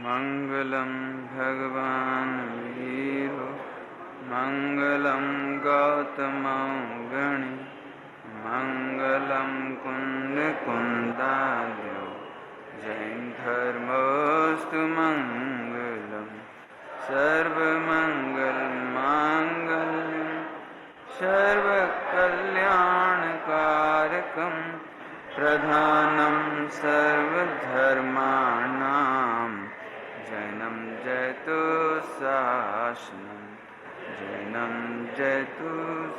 मंगलम भगवान वीरो मंगलम गौतम गणि मंगलम कुंद कुंदार्यो जैन धर्मोस्तु मंगलम सर्वमंगल मांगल्यम सर्वकल्याणकारकम प्रधानम सर्वधर्माणां जैनम जयतु शासनम जैनम जयतु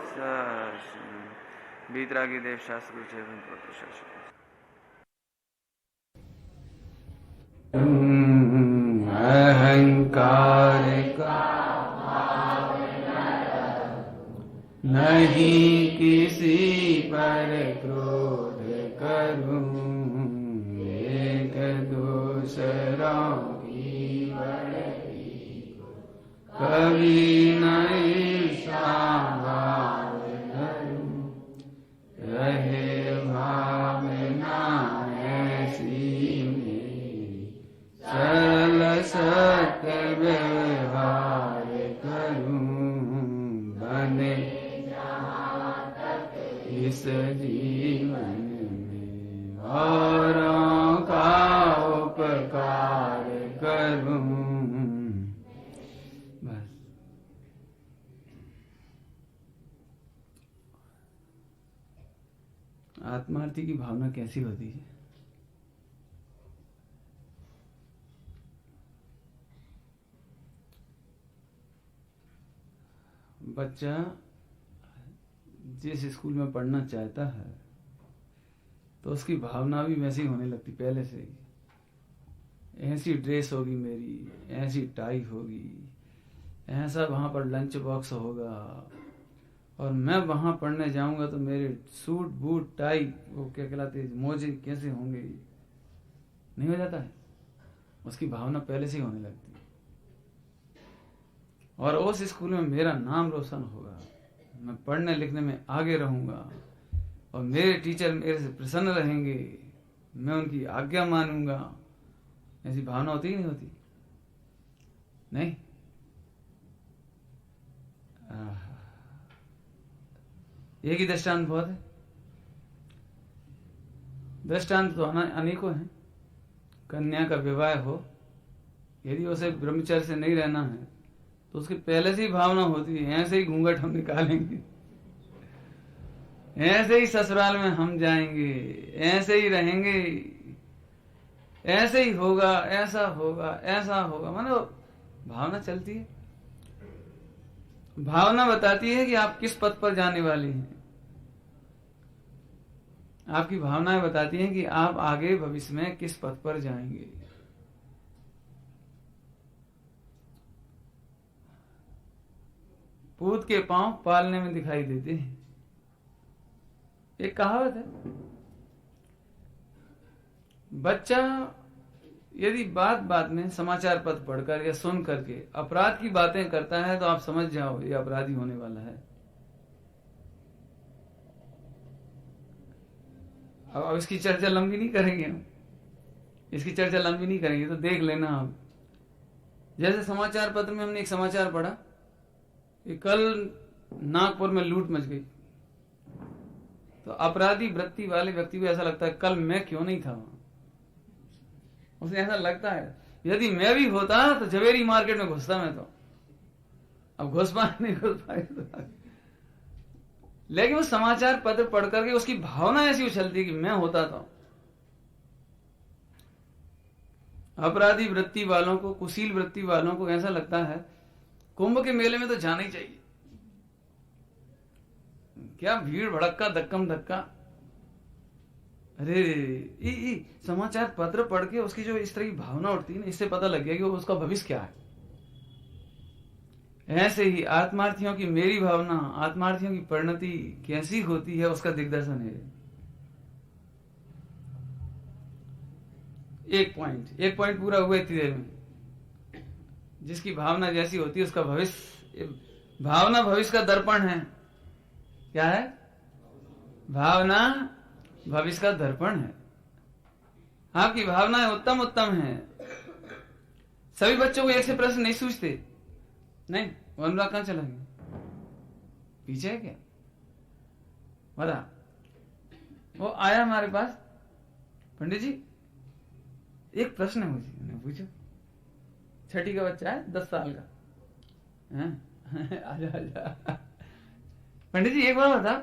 शासनम। बीतरागी देव शास्त्र अहंकार का नहीं किसी पर क्रोध करूं, एक दूसरों की बड़ाई कभी नहीं भाव करूं, रहे भावना ऐसी मेरी सरल सत्य व्यवहार करूं, बने इस जीवन में औरों का उपकार करूं। बस आत्मार्थी की भावना कैसी होती है? बच्चा जिस स्कूल में पढ़ना चाहता है तो उसकी भावना भी वैसी होने लगती पहले से ही। ऐसी ड्रेस होगी मेरी, ऐसी टाई होगी, ऐसा वहां पर लंच बॉक्स होगा, और मैं वहां पढ़ने जाऊंगा तो मेरे सूट बूट टाई वो क्या कहलाते हैं मोजे कैसे होंगे, नहीं हो जाता है? उसकी भावना पहले से ही होने लगती है। और उस स्कूल में मेरा नाम रोशन होगा, मैं पढ़ने लिखने में आगे रहूंगा और मेरे टीचर मेरे से प्रसन्न रहेंगे, मैं उनकी आज्ञा मानूंगा। ऐसी भावना होती ही नहीं होती? नहीं। एक ही दृष्टांत बहुत है, दृष्टांत तो अनेकों हैं। कन्या का विवाह हो, यदि उसे ब्रह्मचर्य से नहीं रहना है तो उसकी पहले से ही भावना होती है ऐसे ही घूंघट हम निकालेंगे, ऐसे ही ससुराल में हम जाएंगे, ऐसे ही रहेंगे, ऐसे ही होगा, ऐसा होगा, ऐसा होगा। मानो भावना चलती है, भावना बताती है कि आप किस पथ पर जाने वाले हैं। आपकी भावनाएं बताती हैं कि आप आगे भविष्य में किस पथ पर जाएंगे। पूत के पांव पालने में दिखाई देते हैं, एक कहावत है। बच्चा यदि बात बात में समाचार पत्र पढ़कर या सुन करके अपराध की बातें करता है तो आप समझ जाओ ये अपराधी होने वाला है। अब इसकी चर्चा लंबी नहीं करेंगे हम, इसकी चर्चा लंबी नहीं करेंगे, तो देख लेना आप। जैसे समाचार पत्र में हमने एक समाचार पढ़ा कि कल नागपुर में लूट मच गई, तो अपराधी वृत्ति वाले व्यक्ति को ऐसा लगता है कल मैं क्यों नहीं था वहां। उसे ऐसा लगता है यदि मैं भी होता तो झवेरी मार्केट में घुसता मैं तो। अब घुस पाए नहीं घुस पाए तो, लेकिन वो समाचार पत्र पढ़ करके उसकी भावना ऐसी उछलती है कि मैं होता तो। अपराधी वृत्ति वालों को, कुशील वृत्ति वालों को ऐसा लगता है कुंभ के मेले में तो जाना ही चाहिए, क्या भीड़ भड़क्का धक्कम धक्का। अरे समाचार पत्र पढ़ के उसकी जो इस तरह की भावना उठती है ना, इससे पता लग गया कि उसका भविष्य क्या है। ऐसे ही आत्मार्थियों की मेरी भावना, आत्मार्थियों की परिणति कैसी होती है उसका दिग्दर्शन है। एक पॉइंट पूरा हुआ इतनी देर में। जिसकी भावना जैसी होती है उसका भविष्य, भावना भविष्य का दर्पण है। क्या है? भावना भविष्य का दर्पण है। आपकी भावनाएं उत्तम है सभी बच्चों को एक से प्रश्न नहीं सूझते, नहीं। वो अनुराग कहां चला गया, पीछे है क्या, बता। वो आया हमारे पास, पंडित जी एक प्रश्न है मुझे। मैंने पूछो। छठी का बच्चा है, 10 साल का। आजा आजा। पंडित जी एक बार बता,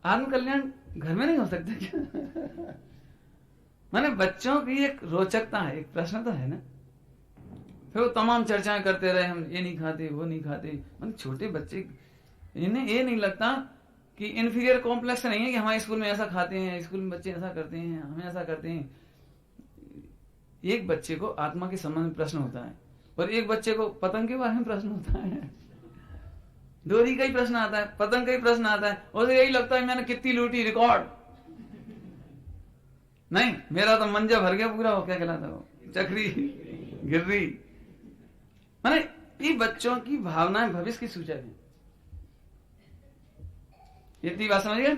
आत्म कल्याण घर में नहीं हो सकता क्या? माने बच्चों की एक रोचकता है, एक प्रश्न तो है ना। फिर वो तमाम चर्चाएं करते रहे, हम ये नहीं खाते, वो नहीं खाते। मतलब छोटे बच्चे, इन्हें ये नहीं लगता कि इन्फीरियर कॉम्प्लेक्स नहीं है कि हमारे स्कूल में ऐसा खाते हैं, स्कूल में बच्चे ऐसा करते हैं, हमें ऐसा करते हैं। एक बच्चे को आत्मा के संबंध में प्रश्न होता है, और एक बच्चे को पतंग के बारे में प्रश्न होता है, डोरी का ही प्रश्न आता है, पतंग का ही प्रश्न आता है। उसे यही लगता है मैंने कितनी लूटी, रिकॉर्ड नहीं, मेरा तो मंजा भर गया पूरा। हो क्या कहलाता वो, चक्री गिर रही। माने ये बच्चों की भावनाएं भविष्य की सूचक है। इतनी बात समझ गए?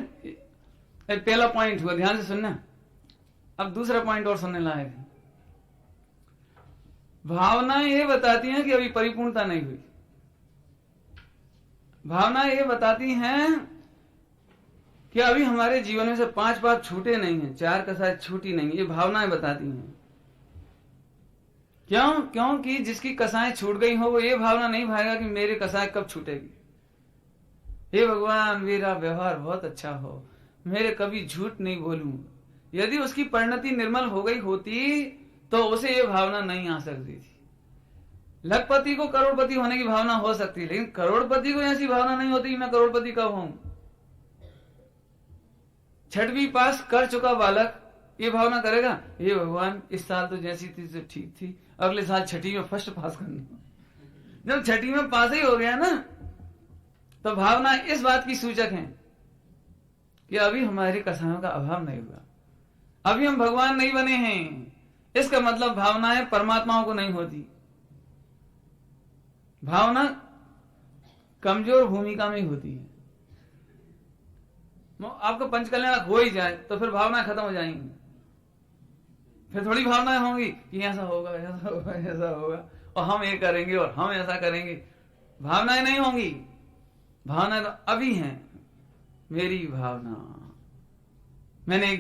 पहला पॉइंट हुआ, ध्यान से सुनना। अब दूसरा पॉइंट और सुनने लायक है। भावनाएं ये बताती हैं कि अभी परिपूर्णता नहीं हुई। भावनाएं ये बताती हैं कि अभी हमारे जीवन में से 5 पाप छूटे नहीं हैं, 4 कसाय छूटी नहीं। ये भावनाएं बताती हैं। क्यों? क्योंकि जिसकी कसाएं छूट गई हो वो ये भावना नहीं भाएगा कि मेरे कसाएं कब छूटेगी। हे भगवान मेरा व्यवहार बहुत अच्छा हो, मेरे कभी झूठ नहीं बोलूं। यदि उसकी परिणति निर्मल हो गई होती तो उसे ये भावना नहीं आ सकती थी। लखपति को करोड़पति होने की भावना हो सकती है, लेकिन करोड़पति को ऐसी भावना नहीं होती मैं करोड़पति कब हूं। 6वीं पास कर चुका बालक ये भावना करेगा, हे भगवान इस साल तो जैसी थी तो ठीक थी, अगले साल 6वीं में फर्स्ट पास करना। जब 6वीं में पास ही हो गया ना, तो भावना इस बात की सूचक है कि अभी हमारे कसायों का अभाव नहीं हुआ, अभी हम भगवान नहीं बने हैं। इसका मतलब भावनाएं परमात्माओं को नहीं होती। भावना कमजोर भूमिका में ही होती है। आपको पंचकल्याण हो ही जाए तो फिर भावनाएं खत्म हो जाएंगी। फिर थोड़ी भावनाएं होंगी कि ऐसा होगा, ऐसा होगा, ऐसा होगा, और हम ये करेंगे और हम ऐसा करेंगे। भावनाएं नहीं होंगी। भावनाएं तो अभी हैं। मेरी भावना, मैंने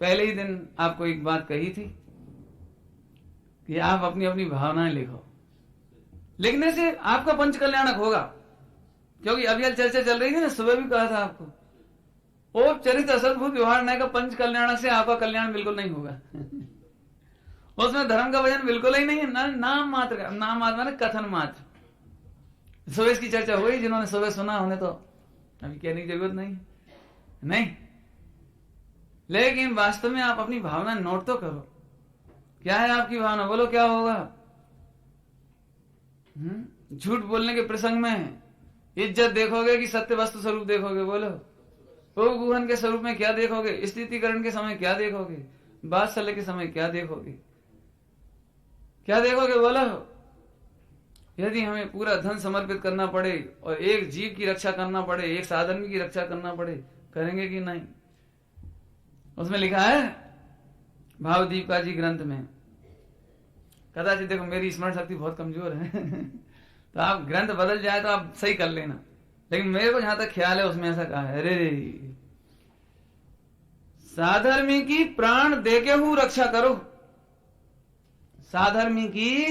पहले ही दिन आपको एक बात कही थी कि आप अपनी अपनी भावनाएं लिखो। लिखने से आपका पंच कल्याणक होगा। क्योंकि अभी चर्चा चल रही थी ना, सुबह भी कहा था आपको, ओ चरित्र असद्भुत व्यवहार न का पंच कल्याणक से आपका कल्याण बिल्कुल नहीं होगा। उसमें धर्म का वजन बिल्कुल ही नहीं है, नाम मात्र का, नाम मात्र कथन मात्र। सुबह की चर्चा हुई, जिन्होंने सुबह सुना उन्हें तो अभी कहने की जरूरत नहीं। लेकिन वास्तव में आप अपनी भावना नोट तो करो। क्या है आपकी भावना, बोलो क्या होगा। झूठ बोलने के प्रसंग में इज्जत देखोगे कि सत्य वस्तु स्वरूप देखोगे, बोलो। गुहन के स्वरूप में क्या देखोगे, स्थितिकरण के समय क्या देखोगे, वात्सल्य के समय क्या देखोगे, क्या देखोगे, बोलो। यदि हमें पूरा धन समर्पित करना पड़े और एक जीव की रक्षा करना पड़े, एक साधर्मी की रक्षा करना पड़े, करेंगे कि नहीं। उसमें लिखा है भावदीपिका जी ग्रंथ में, कदाचित देखो मेरी स्मरण शक्ति बहुत कमजोर है तो आप ग्रंथ बदल जाए तो आप सही कर लेना, लेकिन मेरे को जहां तक ख्याल है उसमें ऐसा कहा है, अरे साधर्मी की प्राण देके हूं रक्षा करो। साधर्मी की,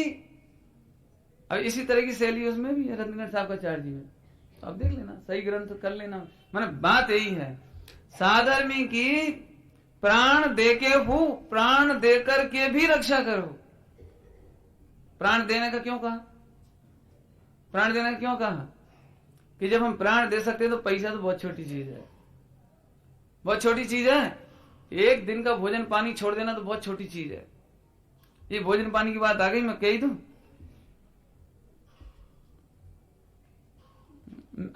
अब इसी तरह की शैली उसमें भी है रत्नगढ़ साहब का चार्य जी में, तो आप देख लेना, सही ग्रंथ कर लेना। मैंने बात यही है, साधर्मी की प्राण देके हूं, प्राण देकर के भी रक्षा करो। प्राण देने का क्यों कहा, प्राण देने का क्यों कहा कि जब हम प्राण दे सकते हैं तो पैसा तो बहुत छोटी चीज है, बहुत छोटी चीज है। एक दिन का भोजन पानी छोड़ देना तो बहुत छोटी चीज है। ये भोजन पानी की बात आ गई, मैं कह ही दूं,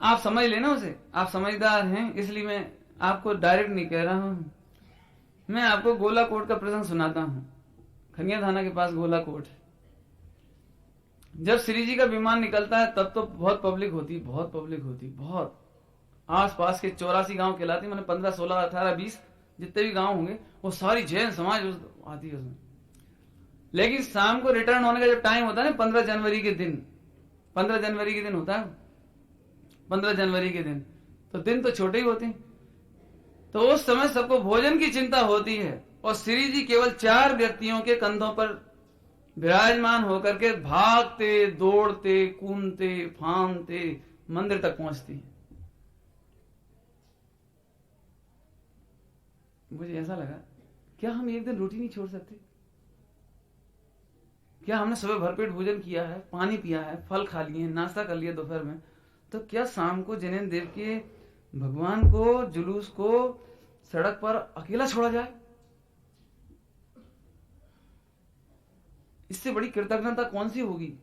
आप समझ लेना उसे, आप समझदार हैं इसलिए मैं आपको डायरेक्ट नहीं कह रहा हूं। मैं आपको गोला कोट का प्रसंग सुनाता हूं। खनिया थाना के पास गोला कोट है। जब श्री जी का विमान निकलता है तब तो बहुत पब्लिक होती, बहुत पब्लिक होती, बहुत। आसपास के 84 गांव कहलाते, मैंने 15, 16, 18, 20 जितने भी गांव होंगे वो सारी जैन समाज आती है उसमें। लेकिन शाम को रिटर्न होने का जब टाइम होता है ना, 15 जनवरी के दिन, 15 जनवरी के दिन होता है, 15 जनवरी के दिन, तो दिन तो छोटे ही होते हैं। तो उस समय सबको भोजन की चिंता होती है और श्री जी केवल 4 व्यक्तियों के कंधों पर विराजमान होकर के भागते, दौड़ते, कूदते, फांदते मंदिर तक पहुंचती है। मुझे ऐसा लगा, क्या हम एक दिन रोटी नहीं छोड़ सकते? क्या हमने सुबह भरपेट भोजन किया है, पानी पिया है, फल खा लिए, नाश्ता कर लिया दोपहर में, तो क्या शाम को जिनेन्द्र देव के भगवान को, जुलूस को सड़क पर अकेला छोड़ा जाए? इससे बड़ी कृतज्ञता कौन सी होगी?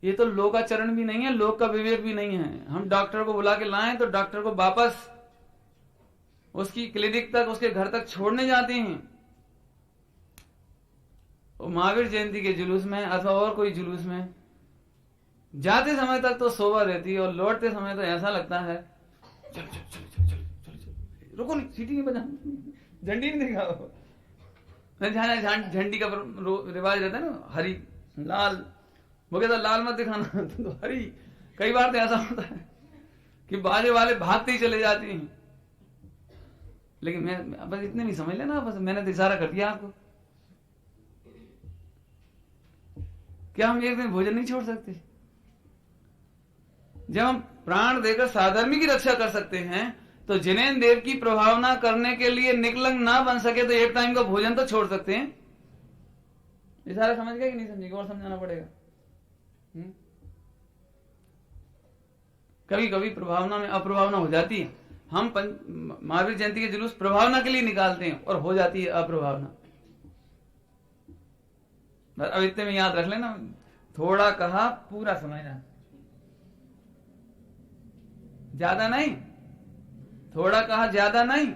ये तो लोकाचरण भी नहीं है, लोक का विवेक भी नहीं है। हम डॉक्टर को बुला के लाएं तो डॉक्टर को वापस उसकी क्लिनिक तक, उसके घर तक छोड़ने जाते हैं। महावीर जयंती के जुलूस में अथवा और कोई जुलूस में जाते समय तक तो शोभा रहती है और लौटते समय तो ऐसा लगता है चल चल चल चल चल चल चल, रुको नहीं, सीटी नहीं बजा, झंडी नहीं दिखाओ। झंडी का रिवाज रहता है ना, हरी लाल, वो कहता लाल मत दिखाना तो हरी। कई बार तो ऐसा होता है कि बाजे वाले भागते ही चले जाते हैं, लेकिन मैं बस इतने नहीं समझ लेना, बस मैंने तो इशारा कर दिया आपको। क्या हम एक दिन भोजन नहीं छोड़ सकते? जब हम प्राण देकर साधर्मी की रक्षा कर सकते हैं, तो जिनेन्द्र देव की प्रभावना करने के लिए निकलंग ना बन सके तो एक टाइम का भोजन तो छोड़ सकते हैं। इशारा समझ गए कि नहीं समझेगा? और समझाना पड़ेगा। कभी कभी प्रभावना में अप्रभावना हो जाती है। हम महावीर जयंती के जुलूस प्रभावना के लिए निकालते हैं और हो जाती है अप्रभावना। अब इतने में याद रख लेना, थोड़ा कहा पूरा समझना, ज्यादा नहीं, थोड़ा कहा ज्यादा नहीं,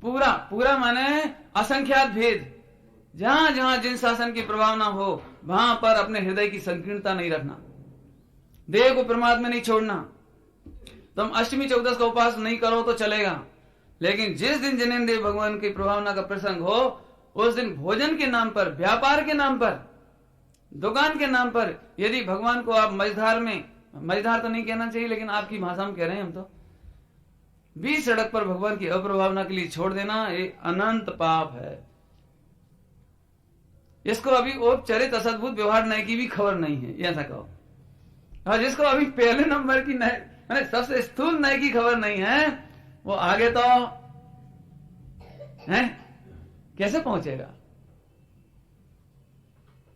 पूरा। पूरा माने असंख्यात भेद। जहां जहां जिन शासन की प्रभावना हो वहां पर अपने हृदय की संकीर्णता नहीं रखना, देह को प्रमाद में नहीं छोड़ना। तुम अष्टमी चौदस का उपवास नहीं करो तो चलेगा, लेकिन जिस दिन जिनेन्द्र देव भगवान की प्रभावना का प्रसंग हो उस दिन भोजन के नाम पर, व्यापार के नाम पर, दुकान के नाम पर यदि भगवान को आप मझधार में, मझधार तो नहीं कहना चाहिए लेकिन आपकी भाषा में कह रहे हैं हम तो, बीच सड़क पर भगवान की अप्रभावना के लिए छोड़ देना ये अनंत पाप है। इसको अभी औपचारिक असद्भुत व्यवहार नय की भी खबर नहीं है, ऐसा कहो। और जिसको अभी पहले नंबर की नय, मैंने सबसे स्थूल नय की खबर नहीं है, वो आगे तो है कैसे पहुंचेगा?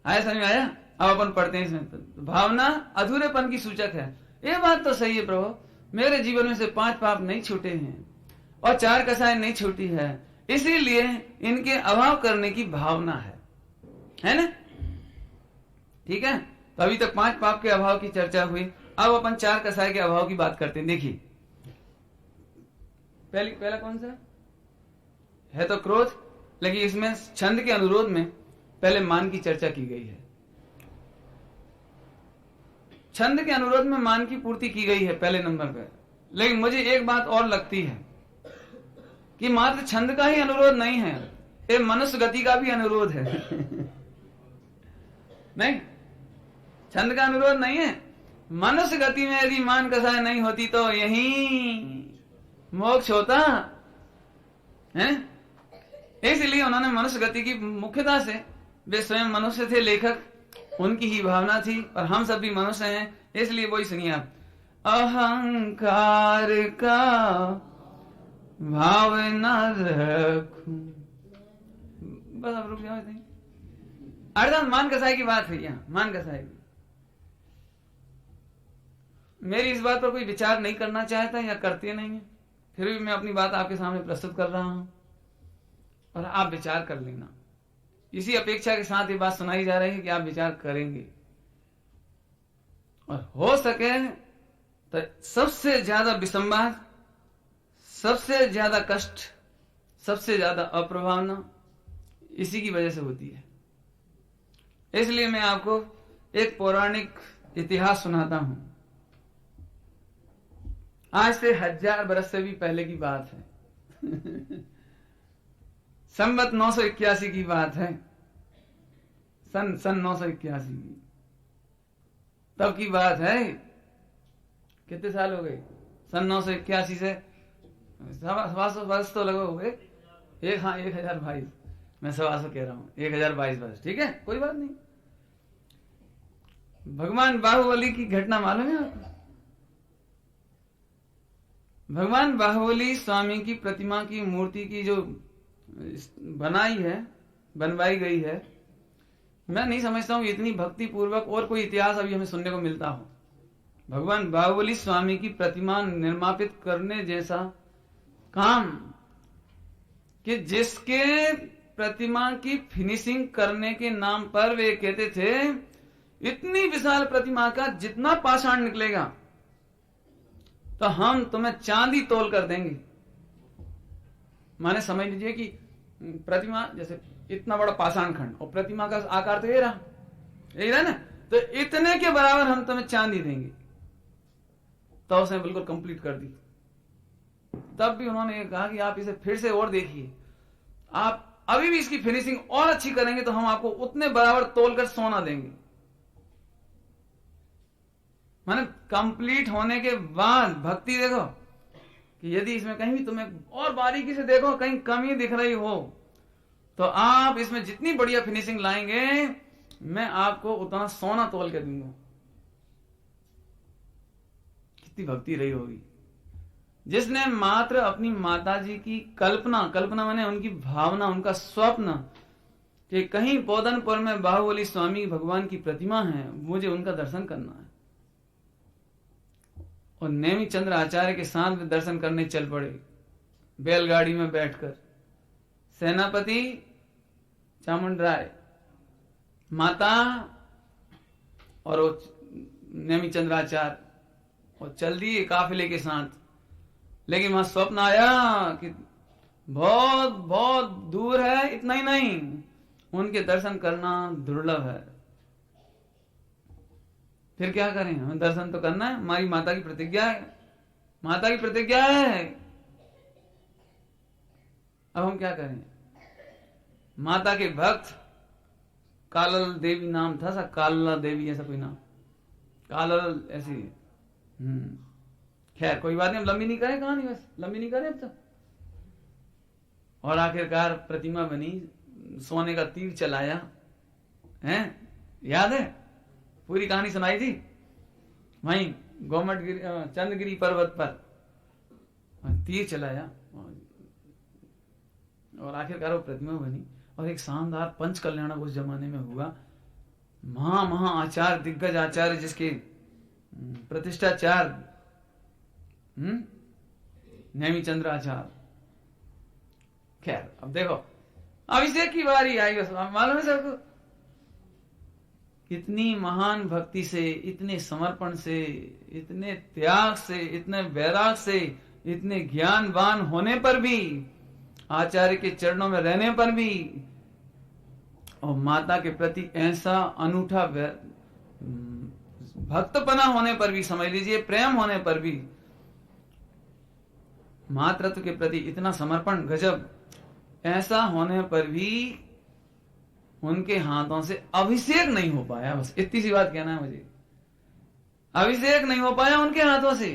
आया समझ में आया? अब अपन पढ़ते हैं इसमें। तो भावना अधूरेपन की सूचक है। ये बात तो सही है प्रभु, मेरे जीवन में से 5 पाप नहीं छूटे हैं और 4 कसाएं नहीं छूटी है, इसीलिए इनके अभाव करने की भावना है ना? ठीक है, तो अभी तक 5 पाप के अभाव की चर्चा हुई। अब अपन 4 कसाय के अभाव की बात करते हैं। देखिए, पहला कौन सा है? तो क्रोध, लेकिन इसमें छंद के अनुरोध में पहले मान की चर्चा की गई है। छंद के अनुरोध में मान की पूर्ति की गई है पहले नंबर पर। लेकिन मुझे एक बात और लगती है कि मात्र छंद का ही अनुरोध नहीं है, ये मनुष्य गति का भी अनुरोध है। नहीं, छंद का अनुरोध नहीं है, मनुष्य गति में यदि मान कसाय नहीं होती तो यही मोक्ष होता है। इसलिए उन्होंने मनुष्य गति की मुख्यता से, वे स्वयं मनुष्य थे, लेखक उनकी ही भावना थी, और हम सब भी मनुष्य हैं, इसलिए वही सुनिए आप। अहंकार का भाव न रखूं, बस अब रुक जाओ। अर्थात मान कसाई की बात है यहाँ, मान कसाई की। मेरी इस बात पर कोई विचार नहीं करना चाहता या करते नहीं है, फिर भी मैं अपनी बात आपके सामने प्रस्तुत कर रहा हूं और आप विचार कर लेना। इसी अपेक्षा के साथ ये बात सुनाई जा रही है कि आप विचार करेंगे, और हो सके तो सबसे ज्यादा विसंवाद, सबसे ज्यादा कष्ट, सबसे ज्यादा अप्रभावना इसी की वजह से होती है। इसलिए मैं आपको एक पौराणिक इतिहास सुनाता हूं। आज से 1000 बरस से भी पहले की बात है। संवत 981 की बात है। सन 981 की, तब की बात है। कितने साल हो गए? सन 981 से 700 वर्ष तो लगे हो गए। 1022, मैं 700 कह रहा हूं, 1022 वर्ष, ठीक है, कोई बात नहीं। भगवान बाहुबली की घटना मालूम है आपको? भगवान बाहुबली स्वामी की प्रतिमा की मूर्ति की जो बनवाई गई है, मैं नहीं समझता हूं इतनी भक्ति पूर्वक और कोई इतिहास अभी हमें सुनने को मिलता हो। भगवान बाहुबली स्वामी की प्रतिमा निर्मापित करने जैसा काम, कि जिसके प्रतिमा की फिनिशिंग करने के नाम पर वे कहते थे इतनी विशाल प्रतिमा का जितना पाषाण निकलेगा तो हम तुम्हें चांदी तोल कर देंगे। माने समझ लीजिए कि प्रतिमा जैसे इतना बड़ा पाषाण खंड और प्रतिमा का आकार तो ये रहा ना, तो इतने के बराबर हम तुम्हें चांदी देंगे। तो उसने बिल्कुल कंप्लीट कर दी। तब भी उन्होंने कहा कि आप इसे फिर से और देखिए, आप अभी भी इसकी फिनिशिंग और अच्छी करेंगे तो हम आपको उतने बराबर तोलकर सोना देंगे। माने कंप्लीट होने के बाद भक्ति देखो कि यदि इसमें कहीं भी तुम्हें और बारीकी से देखो कहीं कमी दिख रही हो तो आप इसमें जितनी बढ़िया फिनिशिंग लाएंगे मैं आपको उतना सोना तोल के दूंगा। कितनी भक्ति रही होगी। जिसने मात्र अपनी माताजी की कल्पना माने उनकी भावना, उनका स्वप्न कि कहीं पोदनपुर में बाहुबली स्वामी भगवान की प्रतिमा है, मुझे उनका दर्शन करना है, और नेमी चंद्र आचार्य के साथ में दर्शन करने चल पड़े बैलगाड़ी में बैठकर। सेनापति चामुंडराय, माता और नेमी चंद्राचार्य, और चल दिए काफिले के साथ। लेकिन वहां स्वप्न आया कि बहुत बहुत दूर है, इतना ही नहीं उनके दर्शन करना दुर्लभ है। फिर क्या करें, हमें दर्शन तो करना है, हमारी माता की प्रतिज्ञा है, माता की प्रतिज्ञा है। अब हम क्या करें? माता के भक्त, कालल देवी नाम था, सा कालला देवी ऐसा कोई नाम, कालल ऐसी। खैर कोई बात नहीं, हम लंबी नहीं करें कहानी, बस लंबी नहीं करें अब तो। और आखिरकार प्रतिमा बनी, सोने का तीर चलाया है, याद है पूरी कहानी सुनाई थी वहीं गोमटगिरी चंद्रगिरी पर्वत पर तीर चलाया और आखिरकार वो प्रतिमा बनी। और एक शानदार पंच कल्याणक उस जमाने में हुआ। महा आचार्य, दिग्गज आचार्य जिसके प्रतिष्ठाचार्य नेमी चंद्र आचार्य। खैर अब देखो अभिषेक की बारी आई, बस मालूम है सबको। इतनी महान भक्ति से, इतने समर्पण से, इतने त्याग से, इतने वैराग से, इतने ज्ञानवान होने पर भी, आचार्य के चरणों में रहने पर भी, और माता के प्रति ऐसा अनूठा भक्तपना होने पर भी, समझ लीजिए प्रेम होने पर भी, मातृत्व के प्रति इतना समर्पण गजब, ऐसा होने पर भी उनके हाथों से अभिषेक नहीं हो पाया। बस इतनी सी बात कहना है मुझे, अभिषेक नहीं हो पाया उनके हाथों से।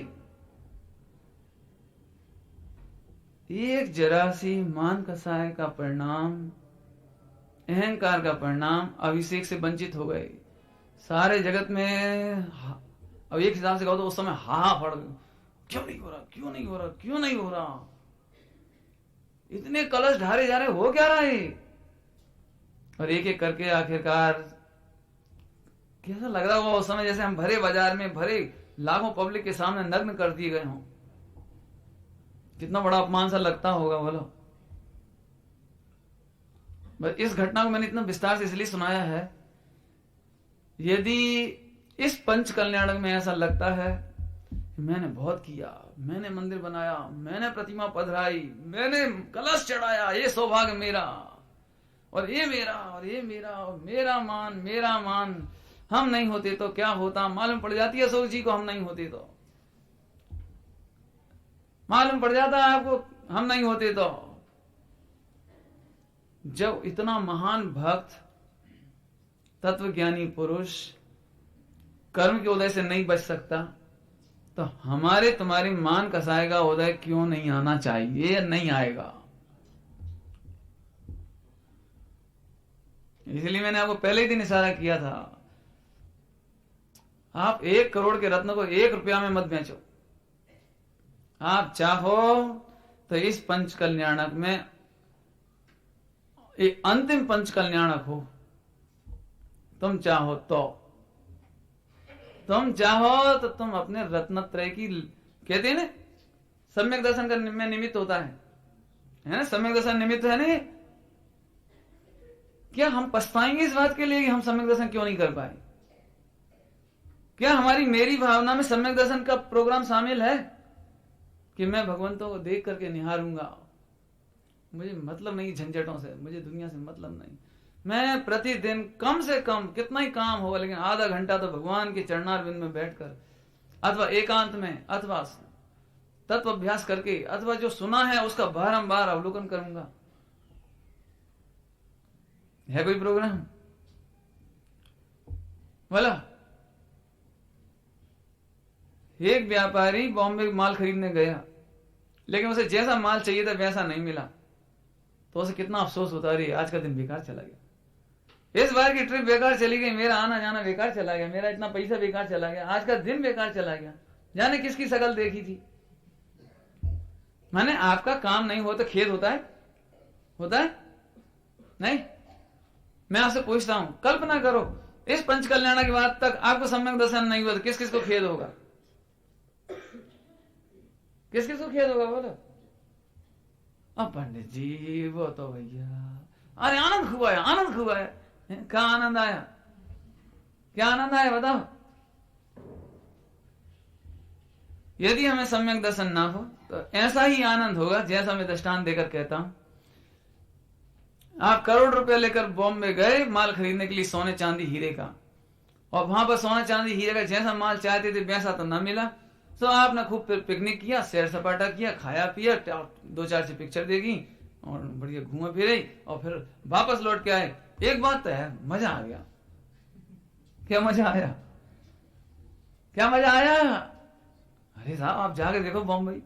एक जरा सी मान कसाय का परिणाम, अहंकार का परिणाम, अभिषेक से वंचित हो गए। सारे जगत में अब एक हिसाब से कहो तो उस समय हा फड़, क्यों नहीं हो रहा, क्यों नहीं हो रहा, क्यों नहीं हो रहा, इतने कलश ढारे जा रहे, हो क्या रहा है। और एक एक करके आखिरकार कैसा लग रहा होगा उस समय, जैसे हम भरे बाजार में, भरे लाखों पब्लिक के सामने नग्न कर दिए गए हों। कितना बड़ा अपमान सा लगता होगा बोलो। बस इस घटना को मैंने इतना विस्तार से इसलिए सुनाया है, यदि इस पंच कल्याणक में ऐसा लगता है मैंने बहुत किया, मैंने मंदिर बनाया, मैंने प्रतिमा पधराई, मैंने कलश चढ़ाया, ये सौभाग्य मेरा, और ये मेरा, और ये मेरा, और मेरा मान, हम नहीं होते तो क्या होता। मालूम पड़ जाती है अशोक जी को, हम नहीं होते तो मालूम पड़ जाता है आपको, हम नहीं होते तो। जब इतना महान भक्त तत्वज्ञानी पुरुष कर्म के उदय से नहीं बच सकता, तो हमारे तुम्हारी मान कसाएगा उदय क्यों नहीं आना चाहिए या नहीं आएगा। इसलिए मैंने आपको पहले ही दिन इशारा किया था, आप 1 करोड़ के रत्न को 1 रुपया में मत बेचो। आप चाहो तो इस पंच कल्याणक में एक अंतिम पंच कल्याणक हो, तुम चाहो तो तुम अपने रत्नत्रय की, कहते हैं ना सम्यक दर्शन का में निमित्त होता है ना, सम्यक दर्शन निमित्त है ना। क्या हम पछताएंगे इस बात के लिए कि हम सम्यक दर्शन क्यों नहीं कर पाए? क्या हमारी मेरी भावना में सम्यक दर्शन का प्रोग्राम शामिल है कि मैं भगवंतों को देख करके निहारूंगा, मुझे मतलब नहीं झंझटों से, मुझे दुनिया से मतलब नहीं, मैं प्रतिदिन कम से कम कितना ही काम होगा लेकिन आधा घंटा तो भगवान के चरणारविंद में बैठकर अथवा एकांत में अथवा तत्व अभ्यास करके अथवा जो सुना है उसका बारंबार अवलोकन करूंगा। है कोई प्रोग्राम? बोला एक व्यापारी बॉम्बे माल खरीदने गया, लेकिन उसे जैसा माल चाहिए था वैसा नहीं मिला, तो उसे कितना अफसोस होता है, आज का दिन बेकार चला गया, इस बार की ट्रिप बेकार चली गई, मेरा आना जाना बेकार चला गया, मेरा इतना पैसा बेकार चला गया, आज का दिन बेकार चला गया, जाने किसकी शकल देखी थी। माने आपका काम नहीं हो तो खेद होता है? होता है नहीं? मैं आपसे पूछता हूं, कल्पना करो इस पंच कल्याण के बाद तक आपको सम्यक दर्शन नहीं हुआ तो किस किस को खेद होगा? किस किस को खेद होगा बोलो? अब पंडित जी वो तो भैया, अरे आनंद हुआ है, आनंद हुआ है। क्या आनंद आया? क्या आनंद आया बताओ? यदि हमें सम्यक दर्शन ना हो तो ऐसा ही आनंद होगा जैसा मैं दृष्टांत देकर कहता हूं। आप करोड़ रुपए लेकर बॉम्बे गए माल खरीदने के लिए, सोने चांदी हीरे का, और वहां पर सोना चांदी हीरे का जैसा माल चाहते थे वैसा तो ना मिला, तो आपने खूब पिकनिक किया, सैर सपाटा किया, खाया पिया, 2-4 से पिक्चर देखी और बढ़िया घूमे फिरे और फिर वापस लौट के आए। एक बात तो है, मजा आ गया। क्या मजा आया? क्या मजा आया? अरे साहब आप जाके देखो बॉम्बई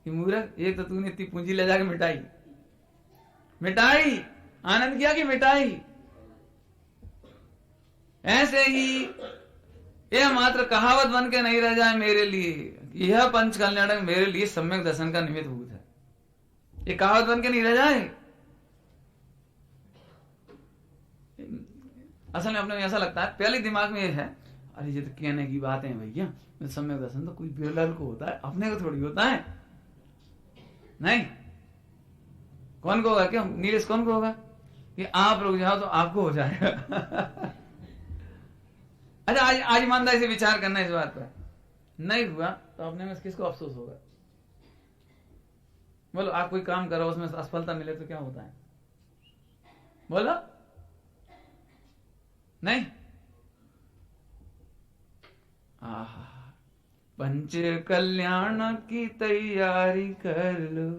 कि मूर्ख, एक तो तूने इतनी पूंजी ले जाके मिटाई, आनंद किया कि मिटाई। ऐसे ही यह मात्र कहावत बन के नहीं रह जाए मेरे लिए, यह पंच कल्याणक मेरे लिए सम्यक दर्शन का निमित्त भूत है, ये कहावत बन के नहीं रह जाए। असल में अपने ऐसा लगता है, पहले दिमाग में यह है, अरे ये तो कहने की बातें हैं भैया, सम्यक दर्शन तो कोई बिरला को होता है, अपने को थोड़ी होता है। नहीं, कौन को होगा? क्यों नीलेश, कौन को होगा कि आप रुक जाओ तो आपको हो जाएगा। अच्छा आज ईमानदारी से विचार करना इस बात पर, नहीं हुआ तो अपने में किसको अफसोस होगा? बोलो, आप कोई काम करो उसमें असफलता मिले तो क्या होता है? बोलो नहीं? पंच कल्याण की तैयारी कर लो,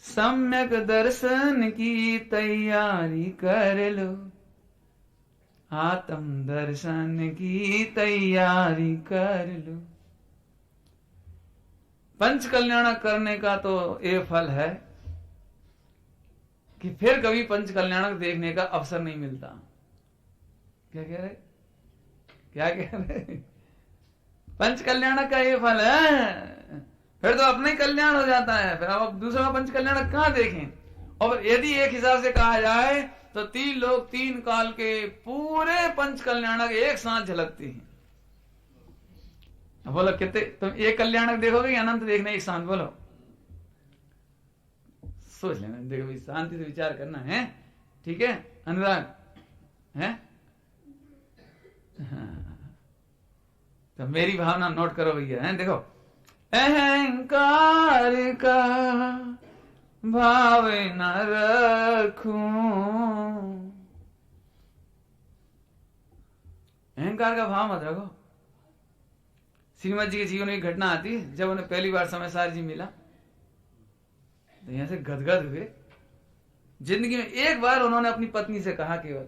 सम्यक दर्शन की तैयारी कर लो, आत्म दर्शन की तैयारी कर लो। पंच कल्याण करने का तो ये फल है कि फिर कभी पंच कल्याणक देखने का अवसर नहीं मिलता। क्या कह रहे? क्या कह रहे? पंच कल्याणक का ये फल है, फिर तो अपने ही कल्याण हो जाता है, फिर अब दूसरा पंच कल्याणक कहां देखें? और यदि एक हिसाब से कहा जाए तो 3 लोग 3 काल के पूरे पंच कल्याणक एक साथ झलकते हैं। बोलो कितने तुम एक कल्याणक देखोगे या अनंत देखना एक साथ? बोलो, सोच लेना। देखो भाई, शांति से विचार करना है, ठीक है अनुराग? है तो मेरी भावना नोट करो भैया, है देखो, अहंकार का भाव न रखूं, अहंकार का भाव मत रखो। श्रीमद जी के जीवन में एक घटना आती है, जब उन्हें पहली बार समयसार जी मिला तो यहां से गदगद हुए। जिंदगी में एक बार उन्होंने अपनी पत्नी से कहा केवल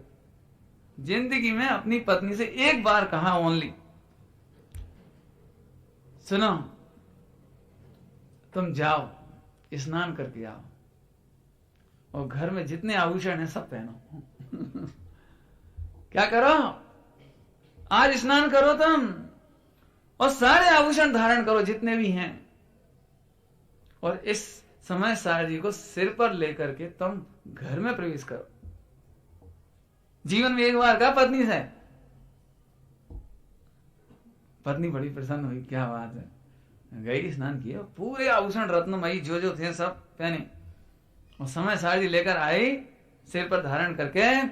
जिंदगी में अपनी पत्नी से एक बार कहा ओनली, सुनो तुम जाओ स्नान करके आओ और घर में जितने आभूषण हैं सब पहनो। क्या करो, आज स्नान करो तुम और सारे आभूषण धारण करो जितने भी हैं, और इस समय सारजी को सिर पर लेकर के तुम घर में प्रवेश करो। जीवन में एक बार का पत्नी से। पत्नी बड़ी प्रसन्न हुई, क्या बात है, गई स्नान किया, पूरे आभूषण रत्नमयी जो जो थे सब पहने और समय सारजी लेकर आई सिर पर धारण करके।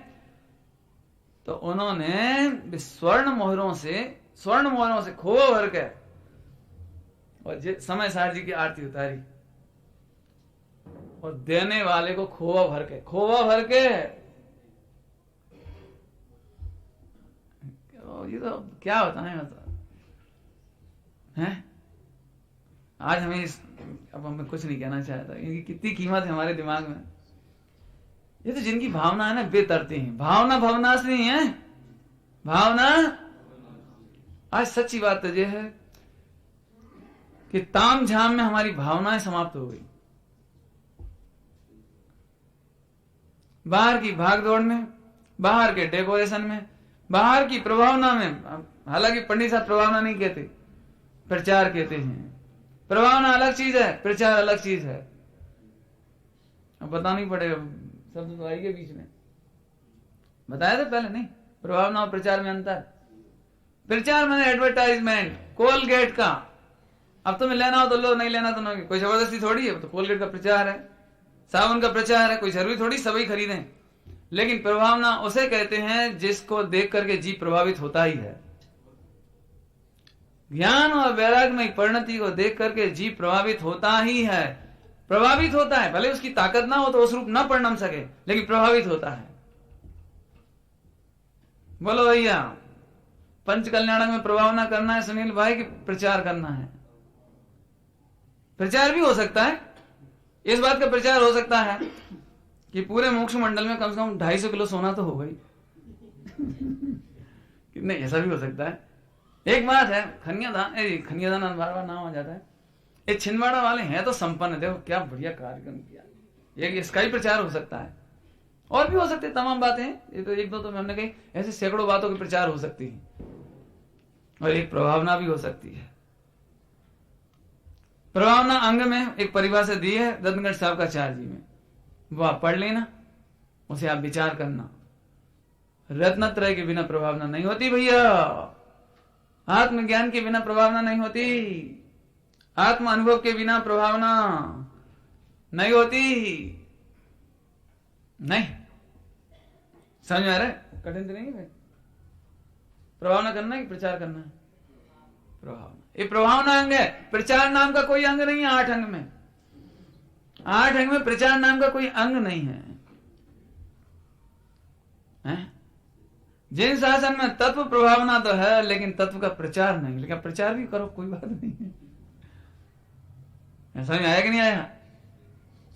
तो उन्होंने स्वर्ण मोहरों से खोवा भर के और समय सारजी की आरती उतारी और देने वाले को खोवा भर के ये तो क्या होता है हैं? आज हमें अब मैं कुछ नहीं कहना चाहता, इनकी कितनी कीमत है हमारे दिमाग में। ये तो जिनकी भावना है ना बेतरती है, भावना भवनाश नहीं है, भावना। आज सच्ची बात तो यह है कि ताम झाम में हमारी भावनाएं समाप्त हो गई। बाहर की भागदौड़ में, बाहर के डेकोरेशन में, बाहर की प्रभावना में, हालांकि पंडित साहब प्रभावना नहीं कहते, प्रचार कहते हैं। प्रभावना अलग चीज है, प्रचार अलग चीज है। अब बताना ही पड़ेगा, शब्द तो आएंगे बीच में, बताया था पहले नहीं, प्रभावना और प्रचार में अंतर। प्रचार मैंने एडवर्टाइजमेंट कोलगेट का, अब तुम्हें लेना हो तो लो, नहीं लेना तो नहीं, कोई जबरदस्ती थोड़ी है। तो कोलगेट का प्रचार है, साबुन का प्रचार है, कोई जरूरी थोड़ी सभी खरीदें। लेकिन प्रभावना उसे कहते हैं जिसको देख करके जीव प्रभावित होता ही है। ज्ञान और वैराग्य परिणति को देख करके जीव प्रभावित होता ही है, प्रभावित होता है। भले उसकी ताकत ना हो तो उस रूप ना परिणम सके, लेकिन प्रभावित होता है। बोलो भैया, पंच कल्याणक में प्रभावना करना है सुनील भाई कि प्रचार करना है? प्रचार भी हो सकता है, इस बात का प्रचार हो सकता है कि पूरे मोक्ष मंडल में कम से कम 250 किलो सोना तो होगा ही। नहीं, ऐसा भी हो सकता है। एक बात है, खनियादान बार नाम आ जाता है, ये छिंदवाड़ा वाले हैं तो संपन्न, देखो क्या बढ़िया कार्यक्रम किया। ये इसका ही प्रचार हो सकता है, और भी हो सकते तमाम बातें। ये तो एक दो तो हमने कही, ऐसे सैकड़ों बातों की प्रचार हो सकती है, और एक प्रभावना भी हो सकती है। प्रभावना अंग में एक परिभाषा दी है रत्नगढ़ साहब का चार्जी में, वो आप पढ़ लेना, उसे आप विचार करना। रत्नत्रय के बिना प्रभावना नहीं होती भैया, आत्मज्ञान के बिना प्रभावना नहीं होती, आत्म अनुभव के बिना प्रभावना नहीं होती। नहीं समझ में आ रहा है? कठिन तो नहीं है। प्रभावना करना है कि प्रचार करना है? प्रभावना, ये प्रभावना अंग है, प्रचार नाम का कोई अंग नहीं है। 8 अंग में, 8 अंग में प्रचार नाम का कोई अंग नहीं है, हैं? जिन शासन में तत्व प्रभावना तो है, लेकिन तत्व का प्रचार नहीं। लेकिन प्रचार भी करो, कोई बात नहीं है। समझ में आया कि नहीं आया?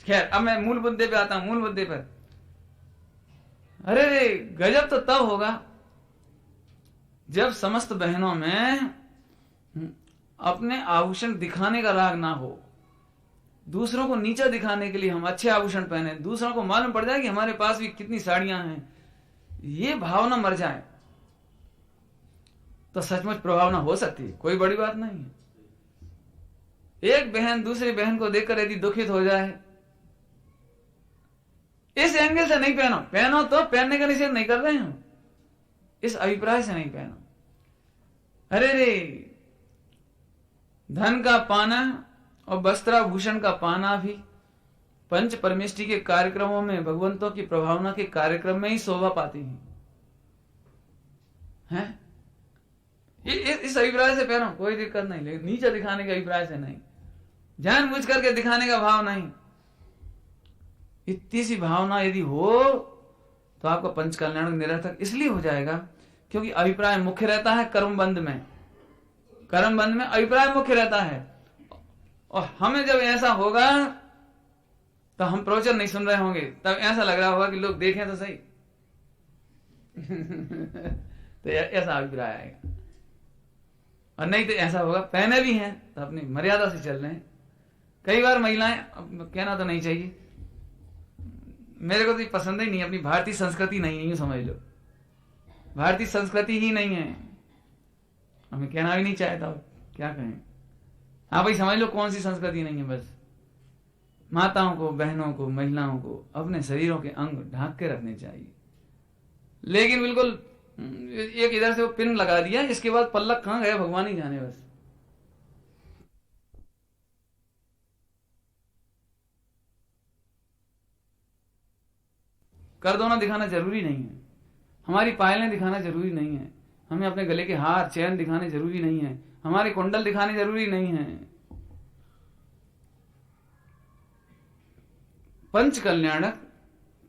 खैर, अब मैं मूल मुद्दे पे आता हूं। मूल मुद्दे पर, अरे गजब तो तब होगा जब समस्त बहनों में अपने आभूषण दिखाने का राग ना हो। दूसरों को नीचा दिखाने के लिए हम अच्छे आभूषण पहने, दूसरों को मालूम पड़ जाए कि हमारे पास भी कितनी साड़ियां हैं, ये भावना मर जाए तो सचमुच प्रभावना हो सकती है, कोई बड़ी बात नहीं है। एक बहन दूसरी बहन को देखकर यदि दुखित हो जाए, इस एंगल से नहीं पहनो। पहनो तो पहनने का निषेध नहीं कर रहे हैं, इस अभिप्राय से नहीं पहनो। अरे रे, धन का पाना और वस्त्राभूषण का पाना भी पंच परमेष्टि के कार्यक्रमों में, भगवंतों की प्रभावना के कार्यक्रम में ही शोभा पाती है? इस अभिप्राय से पहनो, कोई दिक्कत नहीं, लेकिन नीचे दिखाने के अभिप्राय से नहीं, जानबूझ करके दिखाने का भाव नहीं। इतनी सी भावना यदि हो तो आपका पंच कल्याण निरर्थक इसलिए हो जाएगा क्योंकि अभिप्राय मुख्य रहता है कर्मबंध में। कर्मबंध में अभिप्राय मुख्य रहता है, और हमें जब ऐसा होगा तो हम प्रवचन नहीं सुन रहे होंगे, तब ऐसा लग रहा होगा कि लोग देखें तो सही, तो ऐसा अभिप्राय आएगा। और नहीं तो ऐसा होगा पहने भी हैं तो अपनी मर्यादा से चल रहे हैं। कई बार महिलाएं, कहना तो नहीं चाहिए, मेरे को तो पसंद ही नहीं, अपनी भारतीय संस्कृति नहीं है, यूं समझ लो, भारतीय संस्कृति ही नहीं है। हमें कहना भी नहीं चाहता, क्या कहें। हाँ भाई समझ लो कौन सी संस्कृति नहीं है। बस माताओं को, बहनों को, महिलाओं को अपने शरीरों के अंग ढांक के रखने चाहिए। लेकिन बिल्कुल एक इधर से वो पिन लगा दिया, इसके बाद पल्लक कहां गया भगवान ही जाने। बस कर दो ना दिखाना जरूरी नहीं है, हमारी पायलें दिखाना जरूरी नहीं है, हमें अपने गले के हार चैन दिखाने जरूरी नहीं है, हमारे कुंडल दिखाने जरूरी नहीं है। पंच कल्याणक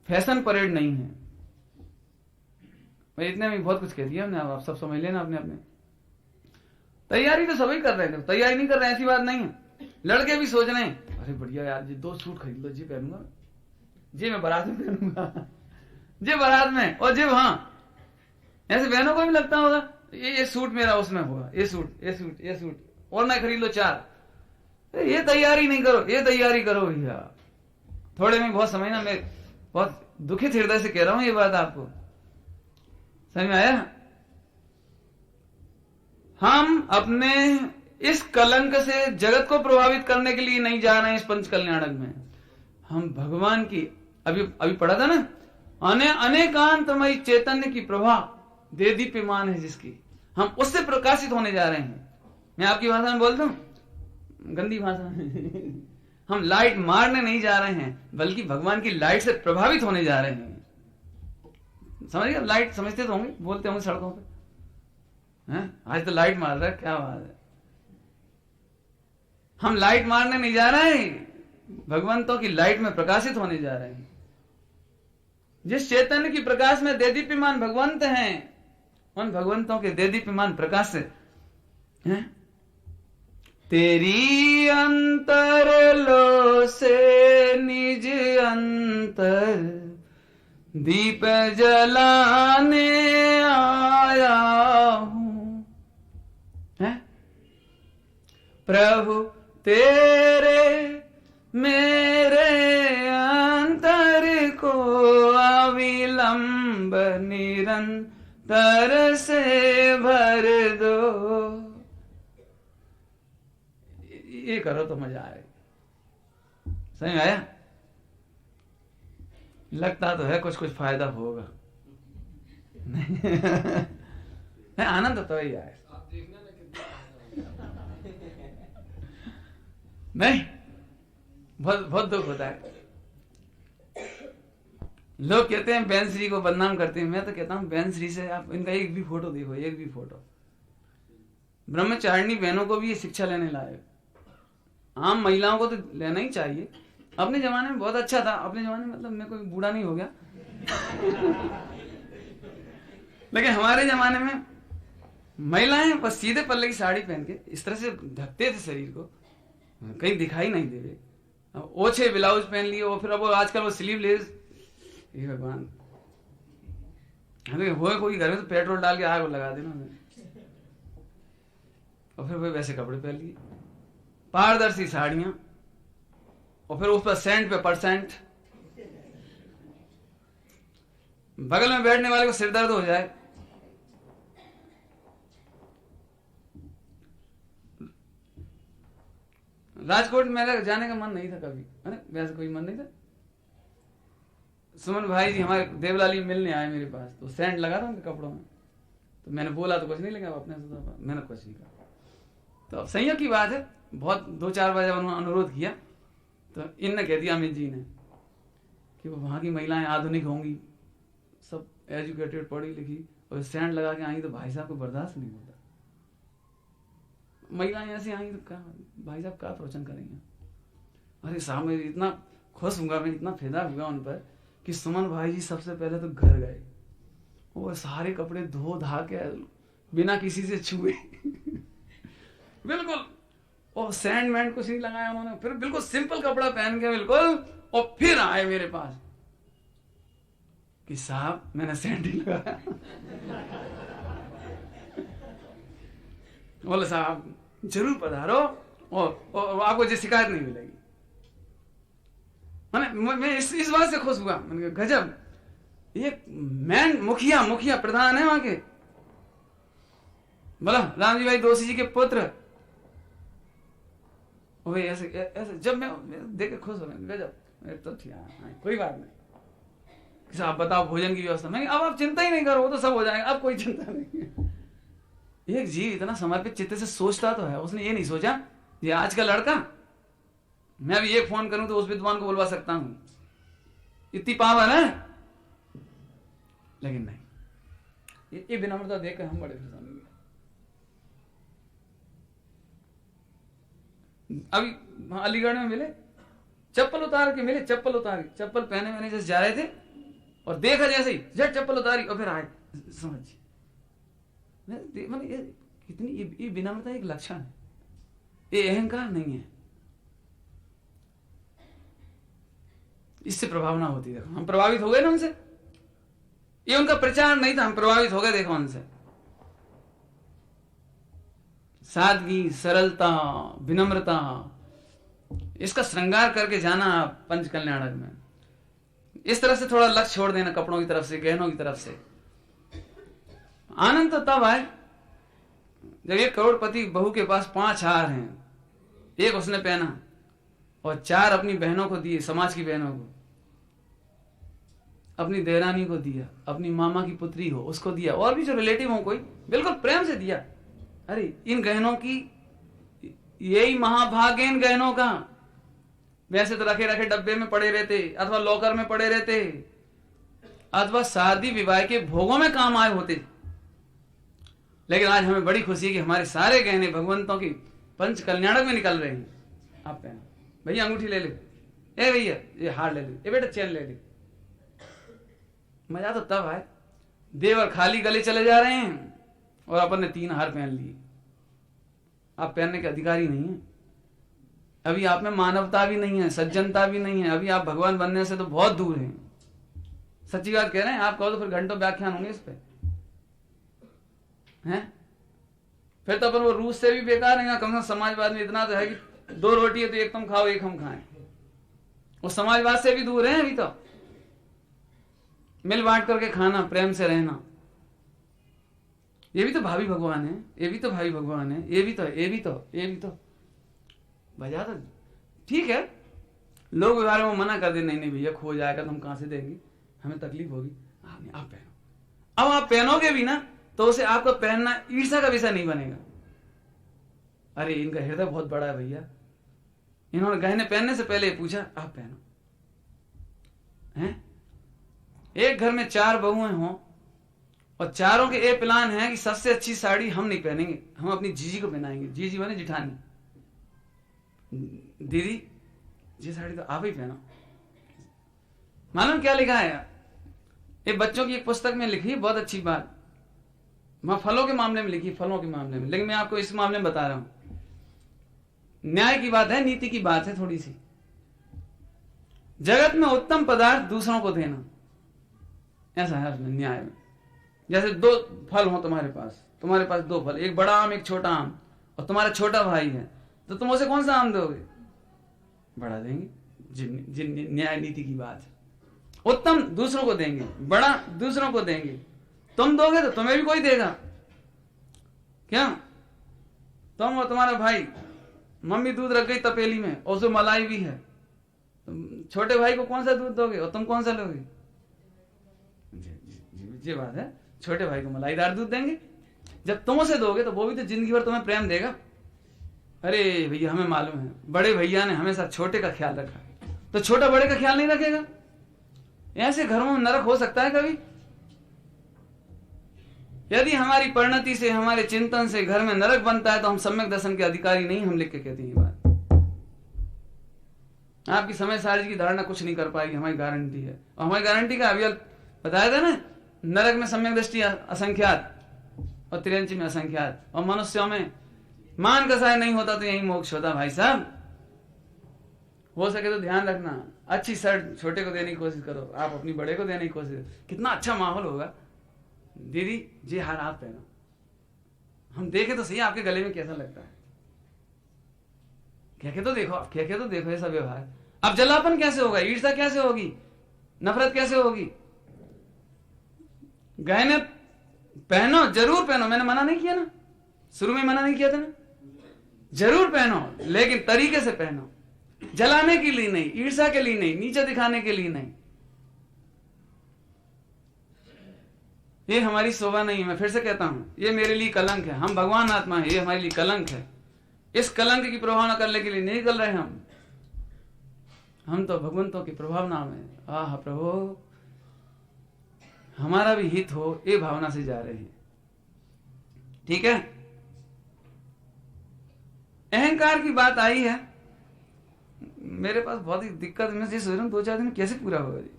फैशन परेड नहीं है। भाई इतने में बहुत कुछ कह दिया हमने, आप सब समझ लेना अपने अपने। तैयारी तो सभी कर रहे हैं, तैयारी नहीं कर रहे ऐसी बात नहीं है। लड़के भी सोच रहे हैं अरे बढ़िया यार, ये 2 सूट खरीद लो, जी पहनूंगा, जी मैं बारात में पहनूंगा, जी बारात में, और जी हाँ ऐसे बहनों को भी लगता होगा ये सूट मेरा उसमें होगा, ये सूट, ये सूट, ये सूट, और मैं खरीद लो 4। ये तैयारी नहीं करो, ये तैयारी करो भैया। थोड़े में बहुत समय ना, मैं बहुत दुखित हृदय से कह रहा हूं ये बात आपको, समझ में आया। हम अपने इस कलंक से जगत को प्रभावित करने के लिए नहीं जा रहे हैं इस पंच कल्याणक में। हम भगवान की अभी पढ़ा था ना, अनेकांतमयी चैतन्य की प्रभा दे दीप्यमान है जिसकी, हम उससे प्रकाशित होने जा रहे हैं। मैं आपकी भाषा में बोलता हूं, गंदी भाषा में हम लाइट मारने नहीं जा रहे हैं, बल्कि भगवान की लाइट से प्रभावित होने जा रहे हैं। समझ गए? लाइट समझते तो होंगे, बोलते होंगे सड़कों पे, हैं? आज तो लाइट मार रहा है, क्या बात है। हम लाइट मारने नहीं जा रहे हैं, भगवंतों की लाइट में प्रकाशित होने जा रहे हैं। जिस चैतन्य की प्रकाश में देदीप्यमान भगवंत हैं, उन भगवंतों के देदीप्यमान प्रकाश से हैं? तेरी अंतर लो से निज अंतर दीप जलाने आया हूं, है प्रभु तेरे मेरे अंतर को अविलंब निरंतर से भर दो। ये करो तो मजा आएगा। समझ में आया? लगता तो है कुछ कुछ फायदा होगा। नहीं आनंद तो ही आए। नहीं बहुत बहुत दुख होता है। लोग कहते हैं बहन श्री को बदनाम करते हैं, मैं तो कहता हूं बहन श्री से आप इनका एक भी फोटो देखो, एक भी फोटो। ब्रह्मचारिणी बहनों को भी ये शिक्षा लेने लायक, आम महिलाओं को तो लेना ही चाहिए। अपने जमाने में बहुत अच्छा था, अपने जमाने में मतलब मैं कोई बूढ़ा नहीं हो गया लेकिन हमारे जमाने में महिलाएं बस सीधे पल्ले की साड़ी पहन के इस तरह से ढकते थे शरीर को, कहीं दिखाई नहीं देवे, ओछे ब्लाउज पहन लिए, और फिर अब आजकल वो स्लीवलेस। ये भगवान, हो कोई घर में तो पेट्रोल डाल के आग लगा देना, और फिर वो वैसे कपड़े पहन लिए, पारदर्शी साड़ियां, और फिर उस पर सेंट पे परसेंट। बगल में बैठने वाले को सिरदर्द हो जाए। राजकोट मेरा जाने का मन नहीं था कभी, है ना, वैसे कोई मन नहीं था। सुमन भाई जी हमारे देवलाली मिलने आए मेरे पास, तो सेंट लगा था उनके कपड़ों में, तो मैंने बोला तो कुछ नहीं लगा, अपने से मैंने कुछ नहीं कहा। तो अब संयोग की बात है, बहुत 2-4 बार जब उन्होंने अनुरोध किया तो इनने कह दिया अमित जी ने कि वो वहां की महिलाएं आधुनिक होंगी, सब एजुकेटेड, पढ़ी लिखी, और सेंट लगा के आई तो भाई साहब को बर्दाश्त नहीं होता। महिलाएं ऐसी आई तो क्या भाई साहब क्या प्रवचन करेंगे। अरे साहब मैं इतना खुश हूँ, मैं इतना फिदा हुआ उन पर कि सुमन भाई जी सबसे पहले तो घर गए, वो सारे कपड़े धो धा के बिना किसी से छुए बिल्कुल, और सैंड वैंड कुछ नहीं लगाया उन्होंने, फिर बिल्कुल सिंपल कपड़ा पहन के बिल्कुल, और फिर आए मेरे पास। कि साहब मैंने सेंट ही लगाया। बोले साहब जरूर पधारो और आपको जो शिकायत नहीं मिलेगी। मैं इस बात से खुश हुआ। मैंने कहा गजब, ये मैन मुखिया प्रधान है वहां के, बोला रामजी भाई दोषी जी के पुत्र। ऐसे जब मैं देख के खुश हो गया, गजब, तो ठीक है कोई बात नहीं। आप बताओ भोजन की व्यवस्था। मैं अब आप चिंता ही नहीं करो, वो तो सब हो जाएगा, अब कोई चिंता नहीं है। एक जीव इतना समर्पित चित्त से सोचता तो है, उसने ये नहीं सोचा ये आज का लड़का, मैं अभी एक फोन करूं तो उस विद्वान को बुलवा सकता हूं, इतनी पावर है। लेकिन नहीं, ये विनम्रता देखकर हम बड़े खुश होंगे। अभी अलीगढ़ में मिले, चप्पल उतार के मिले, चप्पल पहने मैंने जैसे जा रहे थे और देखा जैसे ही झट चप्पल उतारी और फिर आए। समझिए मतलब ये कितनी ये विनम्रता एक लक्षण है, ये अहंकार नहीं है। इससे प्रभावना होती है। देखो हम प्रभावित हो गए ना उनसे, ये उनका प्रचार नहीं था, हम प्रभावित हो गए। देखो उनसे सादगी, सरलता, विनम्रता, इसका श्रृंगार करके जाना पंच कल्याणक में। इस तरह से थोड़ा लक्ष्य छोड़ देना कपड़ों की तरफ से, गहनों की तरफ से। आनंद तो तब आए जब एक करोड़पति बहू के पास 5 हार हैं, एक उसने पहना और 4 अपनी बहनों को दिए, समाज की बहनों को, अपनी देरानी को दिया, अपनी मामा की पुत्री हो उसको दिया, और भी जो रिलेटिव हो कोई, बिल्कुल प्रेम से दिया। अरे इन गहनों की यही महाभाग्य, इन गहनों का। वैसे तो रखे रखे डब्बे में पड़े रहते, अथवा लॉकर में पड़े रहते, अथवा शादी विवाह के भोगों में काम आए होते। लेकिन आज हमें बड़ी खुशी है कि हमारे सारे गहने भगवंतों की पंच कल्याणक में निकल रहे हैं। आप पहनो, भैया अंगूठी ले ले, ए भैया ये हार ले ले, ए बेटा चेन ले ले। मजा तो तब आए देवर खाली गले चले जा रहे हैं और अपन ने 3 हार पहन लिए। आप पहनने के अधिकारी नहीं है। अभी आप में मानवता भी नहीं है, सज्जनता भी नहीं है। अभी आप भगवान बनने से तो बहुत दूर हैं। सच्ची बात कह रहे हैं। आप कहो तो फिर घंटों व्याख्यान होंगे इस पे, हैं? फिर तो अपन वो रूस से भी बेकार है। कम से कम समाजवाद में इतना तो है कि 2 रोटी है तो एक तुम खाओ एक हम खाएं। वो समाजवाद से भी दूर है। अभी तो मिल बांट करके खाना, प्रेम से रहना, ये भी तो भावी भगवान है। ये भी तो भावी भगवान है। ये भी तो वजह तो ठीक है। लोग व्यवहार में मना कर दे, नहीं भैया खो जाएगा तो हम कहां से देंगे, हमें तकलीफ होगी। आप पहनो। अब आप पहनोगे भी ना तो उसे आपका पहनना ईर्ष्या का विषय नहीं बनेगा। अरे इनका हृदय बहुत बड़ा है भैया, इन्होंने गहने पहनने से पहले पूछा आप पहनो। हैं? एक घर में 4 बहुएं हों और चारों के ये प्लान है कि सबसे अच्छी साड़ी हम नहीं पहनेंगे, हम अपनी जीजी को पहनाएंगे। जीजी माने जिठानी। दीदी ये साड़ी तो आप ही पहनो। मालूम क्या लिखा है? ये बच्चों की एक पुस्तक में लिखी, बहुत अच्छी बात। वहां फलों के मामले में लिखी, फलों के मामले में, लेकिन मैं आपको इस मामले में बता रहा हूं। न्याय की बात है, नीति की बात है थोड़ी सी। जगत में उत्तम पदार्थ दूसरों को देना, ऐसा है उसमें न्याय में। जैसे 2 फल हो तुम्हारे पास 2 फल, एक बड़ा आम एक छोटा आम, और तुम्हारा छोटा भाई है, तो तुम उसे कौन सा आम दोगे? बड़ा देंगे। न्याय नीति की बात है। उत्तम दूसरों को देंगे, बड़ा दूसरों को देंगे। तुम दोगे तो तुम्हें भी कोई देगा क्या? तुम और तुम्हारा भाई, मम्मी दूध रख गई तपेली में और उसमें मलाई भी है, छोटे भाई को कौन सा दूध दोगे और तुम कौन सा लोगे? ये बात है। छोटे भाई को मलाईदार दूध देंगे। जब तुम उसे दोगे तो वो भी तो जिंदगी भर तुम्हें प्रेम देगा। अरे भैया हमें मालूम है बड़े भैया ने हमेशा छोटे का ख्याल रखा, तो छोटा बड़े का ख्याल नहीं रखेगा। ऐसे घरों में नरक हो सकता है कभी? यदि हमारी परिणति से, हमारे चिंतन से घर में नरक बनता है तो हम सम्यक दर्शन के अधिकारी नहीं। हम लिख के कहते हैं ये बात। आपकी समय सारी की धारणा कुछ नहीं कर पाएगी, हमारी गारंटी है। और हमारी गारंटी का अभी बताया था ना, नरक में सम्यक दृष्टि असंख्यात और त्रियंची में असंख्यात, और मनुष्यों में मान कसाय नहीं होता तो यही मोक्ष होता। भाई साहब हो सके तो ध्यान रखना, अच्छी शर्ट छोटे को देने की कोशिश करो, आप अपनी बड़े को देने की कोशिश करो, कितना अच्छा माहौल होगा। दीदी ये हार आप पहनो, हम देखे तो सही आपके गले में कैसा लगता है, कह के तो देखो, कह के तो देखो ऐसा व्यवहार। अब जलापन कैसे होगा, ईर्ष्या कैसे होगी, नफरत कैसे होगी। गहने पहनो, जरूर पहनो, मैंने मना नहीं किया ना, शुरू में मना नहीं किया था ना, जरूर पहनो, लेकिन तरीके से पहनो, जलाने के लिए नहीं, ईर्ष्या के लिए नहीं, नीचे दिखाने के लिए नहीं। ये हमारी शोभा नहीं है। मैं फिर से कहता हूं, ये मेरे लिए कलंक है। हम भगवान आत्मा है, ये हमारे लिए कलंक है। इस कलंक की प्रभाव न करने के लिए नहीं निकल रहे हम तो भगवंतों के प्रभाव नाम है। आह प्रभु, हमारा भी हित हो, ये भावना से जा रहे हैं। ठीक है, अहंकार की बात आई है। मेरे पास बहुत ही दिक्कत, मैं सोच रहा हूँ 2-4 दिन कैसे पूरा होगा जी।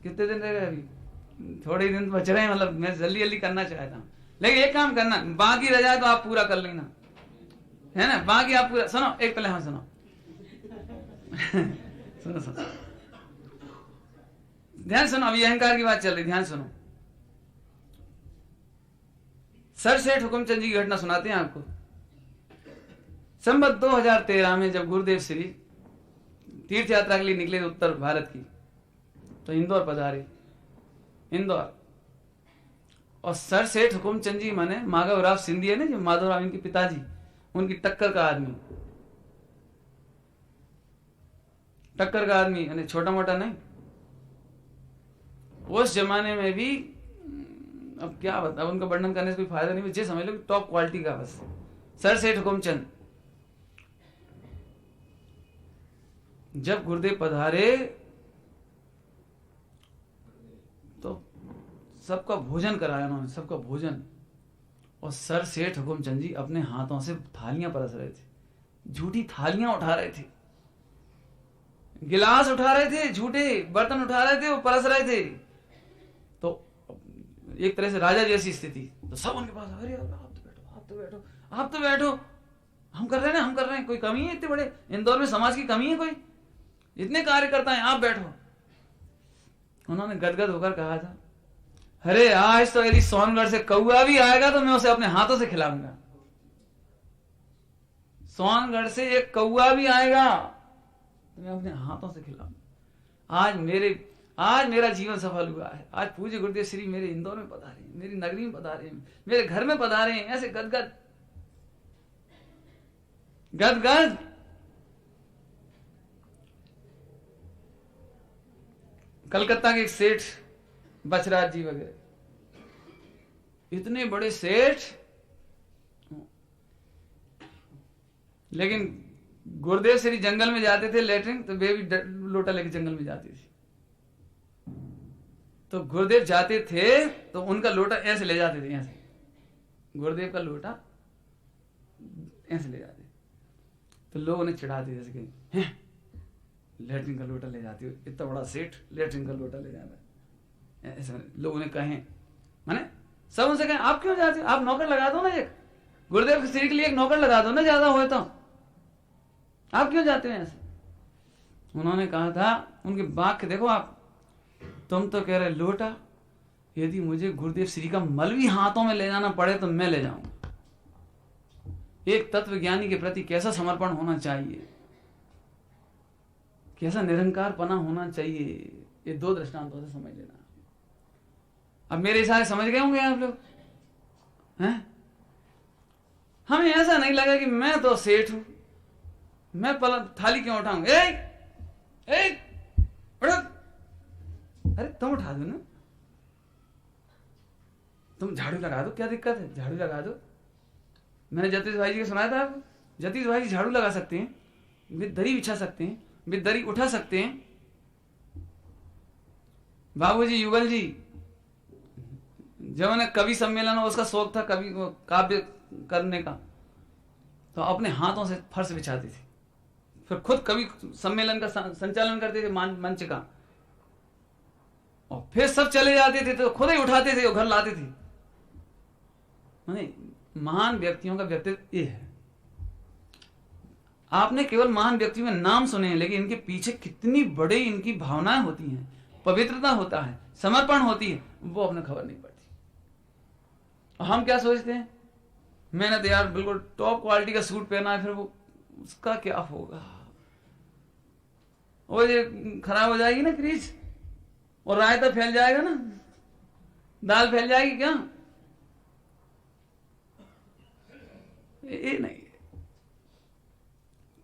कितने दिन रह गए अभी, थोड़े दिन बच रहे हैं, मतलब मैं जल्दी जल्दी करना चाहता हूँ। लेकिन एक काम करना, बाकी रह जाए तो आप पूरा कर लेना, है ना, बाकी आप पूरा। सुनो एक पहले, हाँ सुनो सुनो सुनो, ध्यान सुनो, अभी अहंकार की बात चल रही, ध्यान सुनो। सर सेठ हुकुमचंद जी की घटना सुनाते हैं आपको। संवत 2013 में जब गुरुदेव श्री तीर्थ यात्रा के लिए निकले उत्तर भारत की, तो इंदौर पधारे, इंदौर। और सर सेठ हुकुमचंद जी माने माधवराव सिंधिया ने, जो माधवराव इनके पिताजी, उनकी टक्कर का आदमी, टक्कर का आदमी, यानी छोटा मोटा नहीं। उस जमाने में भी, अब क्या बता, अब उनका वर्णन करने से कोई फायदा नहीं, मुझे समझ लो टॉप क्वालिटी का बस सर सेठ हुकुमचंद। जब गुरुदेव पधारे तो सबका भोजन कराया उन्होंने, सबका भोजन। और सर सेठ हुकुमचंद जी अपने हाथों से थालियां परस रहे थे, झूठी थालियां उठा रहे थे, गिलास उठा रहे थे, झूठे बर्तन उठा रहे थे, वो परस रहे थे। तो एक तरह से राजा जैसी स्थिति। तो सब उनके पास, अरे आप तो बैठो, आप तो बैठो, आप तो बैठो, हम कर रहे हैं, हम कर रहे हैं, कोई कमी है इतने बड़े इंदौर में, समाज की कमी है कोई, इतने कार्यकर्ता हैं, आप बैठो। उन्होंने गदगद होकर कहा था, अरे आज तो यदि सोनगढ़ से कौआ भी आएगा तो मैं उसे अपने हाथों से खिलाऊंगा। सोनगढ़ से एक कौआ भी आएगा तो मैं अपने हाथों से खिलाऊंगा। आज मेरा जीवन सफल हुआ है। आज पूज्य गुरुदेव श्री मेरे इंदौर में पधारे, मेरी नगरी में पधारे, मेरे घर में पधारे, ऐसे गदगद गदगद। कलकत्ता के एक सेठ बचराज जी वगैरह, इतने बड़े सेठ, लेकिन गुरुदेव श्री जंगल में जाते थे लेटरिन, तो वे भी लोटा लेके जंगल में जाती थी। तो गुरुदेव जाते थे तो उनका लोटा ऐसे ले जाते थे, ऐसे गुरुदेव का लोटा ऐसे ले जाते। तो लोग उन्हें चिढ़ाते, जैसे कि हैं लेटरिन का लोटा ले जाती हो, इतना बड़ा सेठ लेटरिन का लोटा ले जाता है, ऐसे लोग उन्हें कहें, माने सब उनसे कहें आप क्यों जाते हो, आप नौकर लगा दो ना, एक गुरुदेव के श्री के लिए एक नौकर लगा दो ना, ज्यादा हुए तो, आप क्यों जाते हैं ऐसे। उन्होंने कहा था, उनके वाक्य देखो आप, तुम तो कह रहे लोटा, यदि मुझे गुरुदेव श्री का मल भी हाथों में ले जाना पड़े तो मैं ले जाऊंगा। एक तत्व ज्ञानी के प्रति कैसा समर्पण होना चाहिए, कैसा निरंकारपना होना चाहिए, ये 2 दृष्टांतों से समझ लेना। अब मेरे इशारे समझ गए होंगे आप लोग, हैं? हमें ऐसा नहीं लगा कि मैं तो सेठ हूं, मैं थाली क्यों उठाऊं, अरे तुम उठा दो ना, तुम झाड़ू लगा दो, क्या दिक्कत है, झाड़ू लगा दो। मैंने जतीश भाई जी को सुनाया था आपको, जतीश भाई जी झाड़ू लगा सकते हैं, वे दरी बिछा सकते हैं, वे दरी उठा सकते हैं। बाबूजी युगल जी, जब उन्हें कवि सम्मेलन हो, उसका शौक था कवि काव्य करने का, तो अपने हाथों से फर्श बिछाते थे, फिर खुद कवि सम्मेलन का संचालन करते थे, मंच का, और फिर सब चले जाते थे तो खुद ही उठाते थे और घर लाते थे। माने महान व्यक्तियों का व्यक्तित्व ये है। आपने केवल महान व्यक्ति में नाम सुने हैं, लेकिन इनके पीछे कितनी बड़ी इनकी भावनाएं होती हैं, पवित्रता होता है, समर्पण होती है, वो अपने खबर नहीं पड़ती। और हम क्या सोचते हैं, मैंने तो यार बिल्कुल टॉप क्वालिटी का सूट पहना है, फिर वो उसका क्या होगा, वो ये खराब हो जाएगी ना क्रीज, और रायता फैल जाएगा ना, दाल फैल जाएगी क्या, ये नहीं।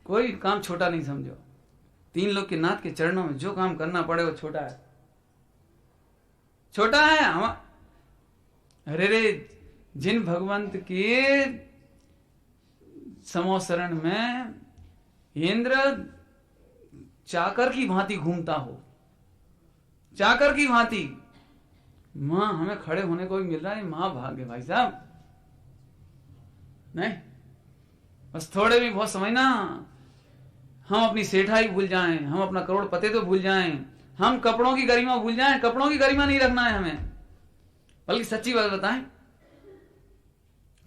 कोई काम छोटा नहीं समझो। 3 लोग के नाथ के चरणों में जो काम करना पड़े वो छोटा है, छोटा है। हम अरे जिन भगवंत के समोसरण में इंद्र चाकर की भांति घूमता हो, चाकर की भांति, मां हमें खड़े होने को भी मिल रहा है, मां भाग्य भाई साहब। नहीं, बस थोड़े भी बहुत समझना, हम अपनी सेठाई भूल जाएं, हम अपना करोड़पति तो भूल जाएं, हम कपड़ों की गरिमा भूल जाएं। कपड़ों की गरिमा नहीं रखना है हमें, बल्कि सच्ची बात बताएं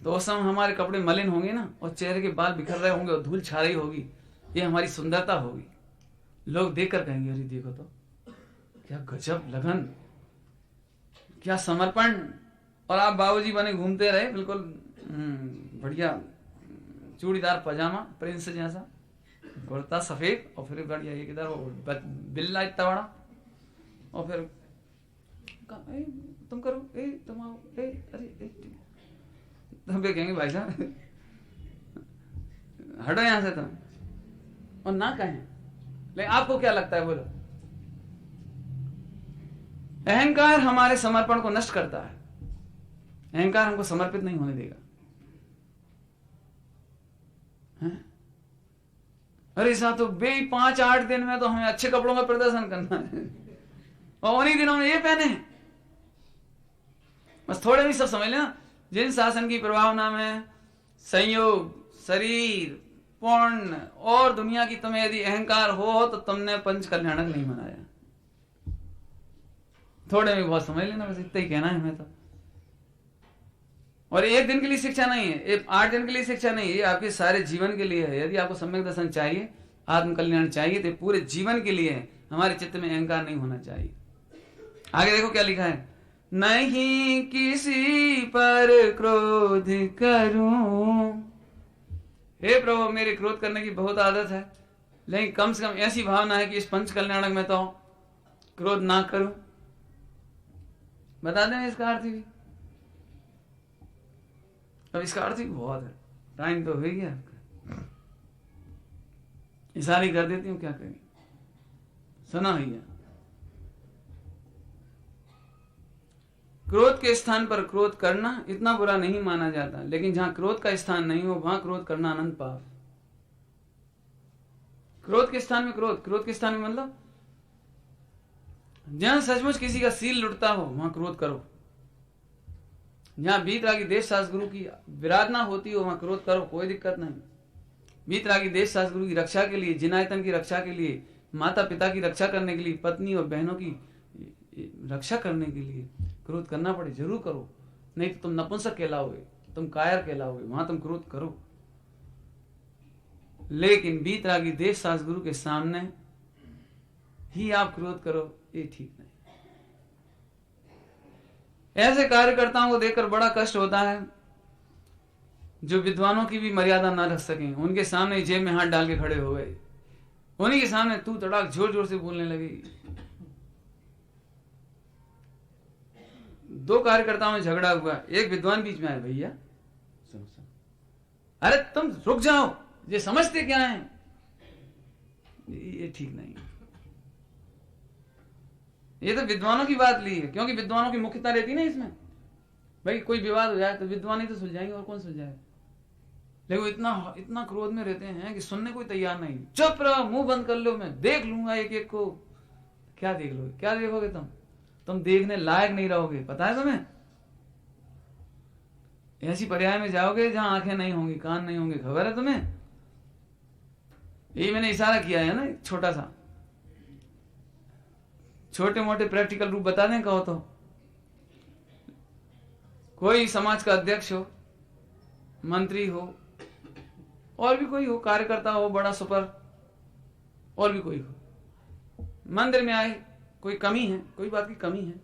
तो उस समय हमारे कपड़े मलिन होंगे ना, और चेहरे के बाल बिखर रहे होंगे और धूल छा रही होगी, ये हमारी सुंदरता होगी। लोग देखकर कहेंगे अरे देखो तो क्या गजब लगन, क्या समर्पण। और आप बाबूजी बने घूमते रहे बिल्कुल बढ़िया, चूड़ीदार पजामा प्रिंस जैसा, कुर्ता सफेद, और फिर बढ़िया एक इधर वो बिल्ला इतना बड़ा, और फिर तुम करो, तुम आओ, अरे तुम कहेंगे भाई साहब हटो यहां से तुम, और ना कहें। लेकिन आपको क्या लगता है, बोलो। अहंकार हमारे समर्पण को नष्ट करता है, अहंकार हमको समर्पित नहीं होने देगा। अरे साथ तो 5-8 दिन में तो हमें अच्छे कपड़ों का प्रदर्शन करना है, और उन्हीं दिनों में ये पहने, बस थोड़े भी सब समझ लेना। जिन शासन की प्रभावना में संयोग, शरीर, पुण्य और दुनिया की तुम्हें यदि अहंकार हो तो तुमने पंच कल्याणक नहीं मनाया। थोड़े में बहुत समझ लेना, बस इतना ही कहना है हमें तो। और 1 दिन के लिए शिक्षा नहीं है, 8 दिन के लिए शिक्षा नहीं है, ये आपके सारे जीवन के लिए है। यदि आपको सम्यक दर्शन चाहिए, आत्म कल्याण चाहिए, तो पूरे जीवन के लिए है। हमारे चित्त में अहंकार नहीं होना चाहिए। आगे देखो क्या लिखा है, नहीं किसी पर क्रोध करूं। हे प्रभु, मेरे क्रोध करने की बहुत आदत है, लेकिन कम से कम ऐसी भावना है कि इस पंच कल्याणक में तो क्रोध ना करूं। बता दें इसका अर्थ भी, अब इसका अर्थ ही बहुत है, टाइम तो हो गया आपका, इशारे कर देती हूँ, क्या करें, सुना भैया। क्रोध के स्थान पर क्रोध करना इतना बुरा नहीं माना जाता, लेकिन जहां क्रोध का स्थान नहीं हो वहां क्रोध करना अनंत पाप। क्रोध के स्थान में क्रोध, क्रोध के स्थान में मतलब जहां सचमुच किसी का सील लुटता हो वहां क्रोध करो। जहां वीतरागी देश शास गुरु की विराधना होती हो वहां क्रोध करो, कोई दिक्कत नहीं। वीतरागी देश शास गुरु की रक्षा के लिए, जिनायतन की रक्षा के लिए, माता पिता की रक्षा करने के लिए, पत्नी और बहनों की रक्षा करने के लिए क्रोध करना पड़े जरूर करो, नहीं तो तुम नपुंसक कहलाओगे, तुम कायर कहलाओगे, वहां तुम क्रोध करो। लेकिन वीतरागी देश शास गुरु के सामने ही आप क्रोध करो, ये ठीक नहीं। ऐसे कार्यकर्ताओं को देखकर बड़ा कष्ट होता है जो विद्वानों की भी मर्यादा ना रख सकें, उनके सामने जेब में हाथ डाल के खड़े हो गए, उन्हीं के सामने तू तड़ाक जोर जोर से बोलने लगी। 2 कार्यकर्ताओं में झगड़ा हुआ, एक विद्वान बीच में आए, भैया सुनो सुनो, अरे तुम रुक जाओ, ये समझते क्या है, ये ठीक नहीं। ये तो विद्वानों की बात ली है, क्योंकि विद्वानों की मुख्यता रहती ना इसमें, भाई कोई विवाद हो जाए तो विद्वान ही तो सुलझाएंगे, और कौन सुलझाए। लेकिन इतना इतना क्रोध में रहते हैं कि सुनने कोई तैयार नहीं। चुप रहो, मुंह बंद कर लो, मैं देख लूंगा एक एक को। क्या देख लोगे, क्या देखोगे तुम देखने लायक नहीं रहोगे, पता है तुम्हें। ऐसी पर्याय में जाओगे जहां आंखें नहीं होंगी, कान नहीं होंगे, खबर है तुम्हें। ये मैंने इशारा किया है ना, छोटा सा, छोटे मोटे प्रैक्टिकल रूप बता दें कहो तो। कोई समाज का अध्यक्ष हो, मंत्री हो, और भी कोई हो, कार्यकर्ता हो बड़ा सुपर, और भी कोई हो, मंदिर में आए, कोई कमी है, कोई बात की कमी है,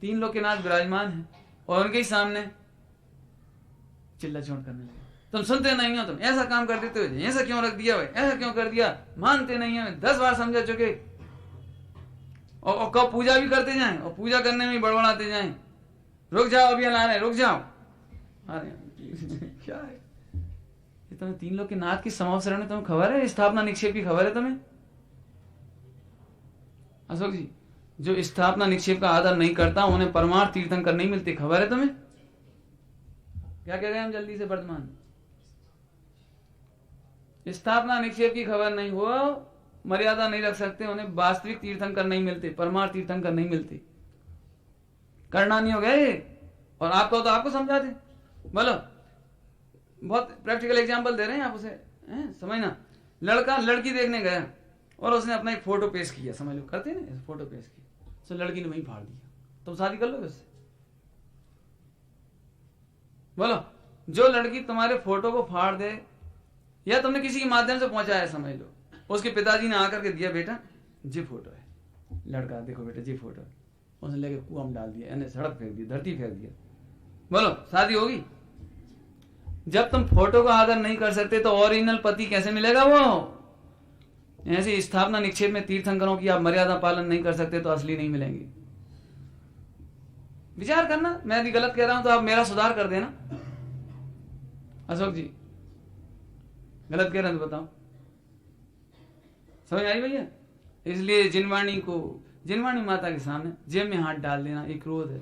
3 लोग के नाथ विराजमान है और उनके ही सामने चिल्ला चोट करने लगे, तुम सुनते नहीं हो, तुम ऐसा काम कर देते हो, ऐसा क्यों रख दिया भाई, ऐसा क्यों कर दिया, मानते नहीं हो, 10 बार समझा चुके, और कब पूजा भी करते जाएं और पूजा करने में बड़बड़ाते जाएं, रुक जाओ अभी ला रहे, रुक जाओ। अरे क्या है ये, तुम्हें 3 लोग के नाथ की समावसरण में तुम्हें खबर है, स्थापना निक्षेप की खबर है तुम्हें? अशोक जी, जो स्थापना निक्षेप का आदर नहीं करता उन्हें परमार्थ तीर्थंकर नहीं मिलते, खबर है तुम्हें? क्या कह रहे हैं हम जल्दी से वर्तमान, स्थापना निक्षेप की खबर नहीं हो, मर्यादा नहीं रख सकते, उन्हें वास्तविक तीर्थंकर नहीं मिलते, परमार्थ तीर्थंकर नहीं मिलते। करना नहीं हो गए और आपको तो आपको समझाते, बोलो बहुत प्रैक्टिकल एग्जांपल दे रहे हैं आप उसे, समझना। लड़का लड़की देखने गया और उसने अपना एक फोटो पेश किया, समझ लो करते हैं ना, फोटो पेश किया, तो लड़की ने वहीं फाड़ दिया, तुम शादी कर लोगे उससे? बोलो, जो लड़की तुम्हारे फोटो को फाड़ दे, या तुमने किसी के माध्यम से पहुंचाया, समझ लो उसके पिताजी ने आकर के दिया, बेटा जी फोटो है, लड़का देखो बेटा जी फोटो है, उसने लेके कुआं में डाल दिया, यानी सड़क फेंक दी, धरती फेंक दिया, बोलो शादी होगी? जब तुम फोटो का आदर नहीं कर सकते तो ओरिजिनल पति कैसे मिलेगा? वो ऐसे स्थापना निक्षेप में तीर्थंकरों की आप मर्यादा पालन नहीं कर सकते तो असली नहीं मिलेंगे। विचार करना, मैं यदि गलत कह रहा हूं तो आप मेरा सुधार कर देना। अशोक जी गलत कह रहे हैं तो बताओ, समझ आई भैया? इसलिए जिनवाणी माता के सामने जेब में हाथ डाल देना एक क्रोध है,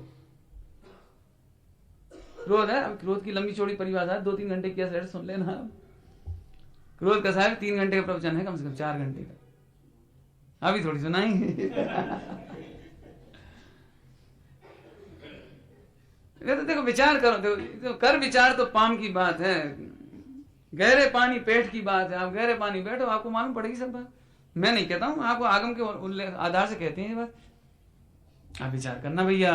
क्रोध है। अब क्रोध की लंबी चौड़ी परिभाषा है, 2-3 घंटे की सेट सुन लेना। क्रोध का साहब 3 घंटे का प्रवचन है, कम से कम 4 घंटे का, अभी थोड़ी सुनाएंगे। तो देखो विचार करो, देखो कर विचार तो पाम की बात है, गहरे पानी पेट की बात है। आप गहरे पानी बैठो, आपको मालूम पड़ेगी सब बात। मैं नहीं कहता हूं, आपको आगम के आधार से कहते हैं ये बात, आप विचार करना भैया।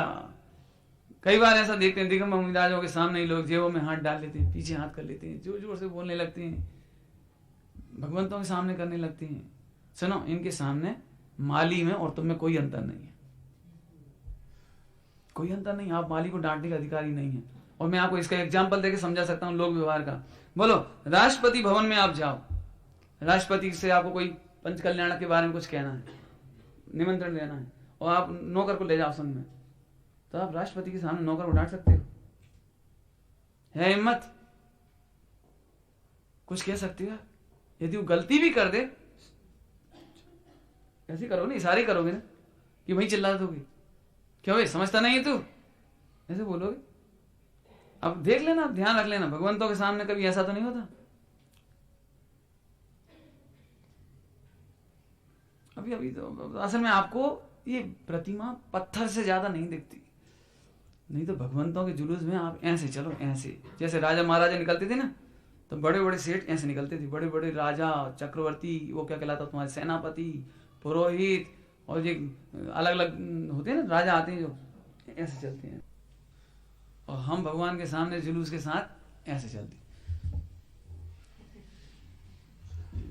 कई बार ऐसा देखते हैं दिगंबर मुनिराजों के सामने ही लोग जेबों में हाथ डाल लेते हैं, पीछे हाथ कर लेते हैं, जोर जोर से बोलने लगते हैं, भगवंतों के सामने करने लगते हैं। सुनो, इनके सामने माली में और तुम में कोई अंतर नहीं है, कोई अंतर नहीं। आप माली को डांटने का अधिकारी नहीं है। और मैं आपको इसका एग्जाम्पल देके समझा सकता हूं लोक व्यवहार का। बोलो राष्ट्रपति भवन में आप जाओ, राष्ट्रपति से आपको कोई पंच कल्याण के बारे में कुछ कहना है, निमंत्रण देना है, और आप नौकर को ले जाओ संग में, तो आप राष्ट्रपति के सामने नौकर को डांट सकते हो? है हिम्मत? कुछ कह सकते हो? यदि वो गलती भी कर दे, ऐसे करोगे ना, इशारे करोगे ना कि भाई चिल्ला दोगे, क्या भाई समझता नहीं है तू, ऐसे बोलोगे। अब देख लेना, ध्यान रख लेना, भगवंतों के सामने कभी ऐसा तो नहीं होता। अभी तो असल में आपको ये प्रतिमा पत्थर से ज्यादा नहीं दिखती, नहीं तो भगवंतों के जुलूस में आप ऐसे चलो, ऐसे जैसे राजा महाराजा निकलते थे ना, तो बड़े बड़े सेठ ऐसे निकलते थे, बड़े बड़े राजा चक्रवर्ती, वो क्या कहलाता तुम्हारे सेनापति, पुरोहित, और ये अलग अलग होते हैं ना राजा आते हैं जो ऐसे चलते हैं, और हम भगवान के सामने जुलूस के साथ ऐसे चलते।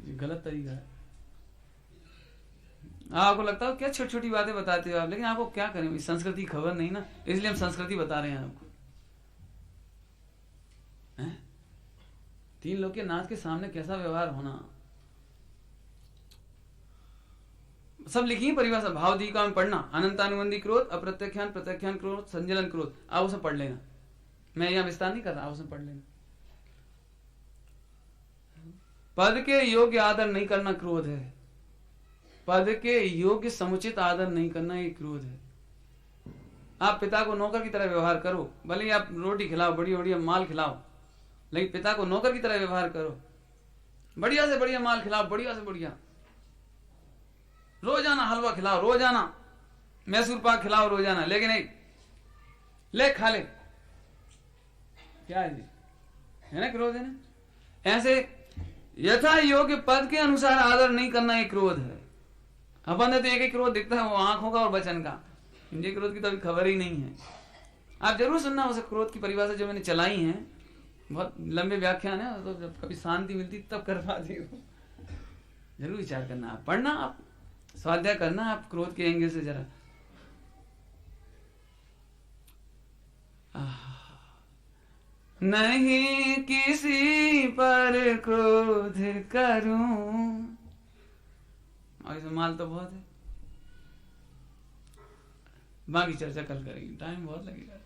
ये गलत तरीका है। आपको लगता है क्या छोटी छोटी बातें बताते हो आप, लेकिन आपको क्या करें, संस्कृति खबर नहीं ना, इसलिए हम संस्कृति बता रहे हैं आपको। 3 लोग के नाथ के सामने कैसा व्यवहार होना, सब लिखी है परिभाषा। भाव दीका में पढ़ना, अनंतानुबंधी क्रोध, अप्रत्याख्यान, प्रत्याख्यान क्रोध, संजलन क्रोध, आप उसे पढ़ लेना, मैं यहाँ विस्तार नहीं कर रहा, आप उसे पढ़ लेना। पद के योग्य आदर नहीं करना क्रोध है, पद के योग्य समुचित आदर नहीं करना ये क्रोध है। आप पिता को नौकर की तरह व्यवहार करो, भले ही आप रोटी खिलाओ, बढ़िया बढ़िया माल खिलाओ, लेकिन पिता को नौकर की तरह व्यवहार करो, बढ़िया से बढ़िया माल खिलाओ, बढ़िया से बढ़िया, रोजाना हलवा खिलाओ, रोजाना मैसूर पाक खिलाओ रोजाना, लेकिन नहीं ले खा ले, क्या है जी, है ना क्रोध है ना। ऐसे यथा योग्य पद के अनुसार आदर नहीं करना एक क्रोध है। अपन ने तो एक ही क्रोध दिखता है, वो आंखों का और वचन का, इनके क्रोध की तो अभी खबर ही नहीं है। आप जरूर सुनना उस क्रोध की परिभाषा जो मैंने चलाई है, बहुत लंबे व्याख्यान है, तो जब कभी शांति मिलती तब कर पाती हो। जरूर विचार करना, आप पढ़ना, आप स्वाध्याय करना, आप क्रोध के एंगल से जरा। नहीं किसी पर क्रोध करूं, और माल तो बहुत है, बाकी चर्चा कल करेंगे, टाइम बहुत लगेगा।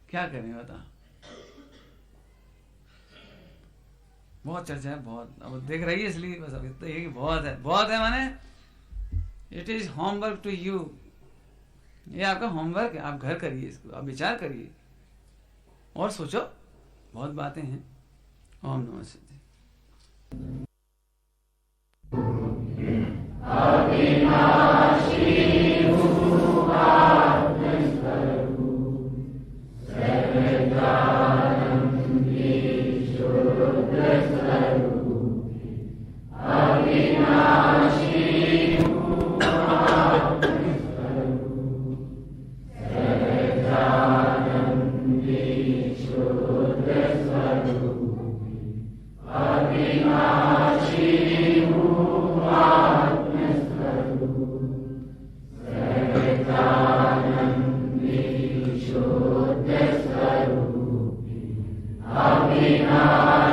क्या करें बता, बहुत चर्चा है, बहुत। अब देख रही है इसलिए बस, अब इतना ही बहुत है, बहुत है माने it is homework to you. ये आपका होमवर्क है, आप घर करिए इसको, आप विचार करिए और सोचो, बहुत बातें हैं। ओम नमः शिवाय। Amen.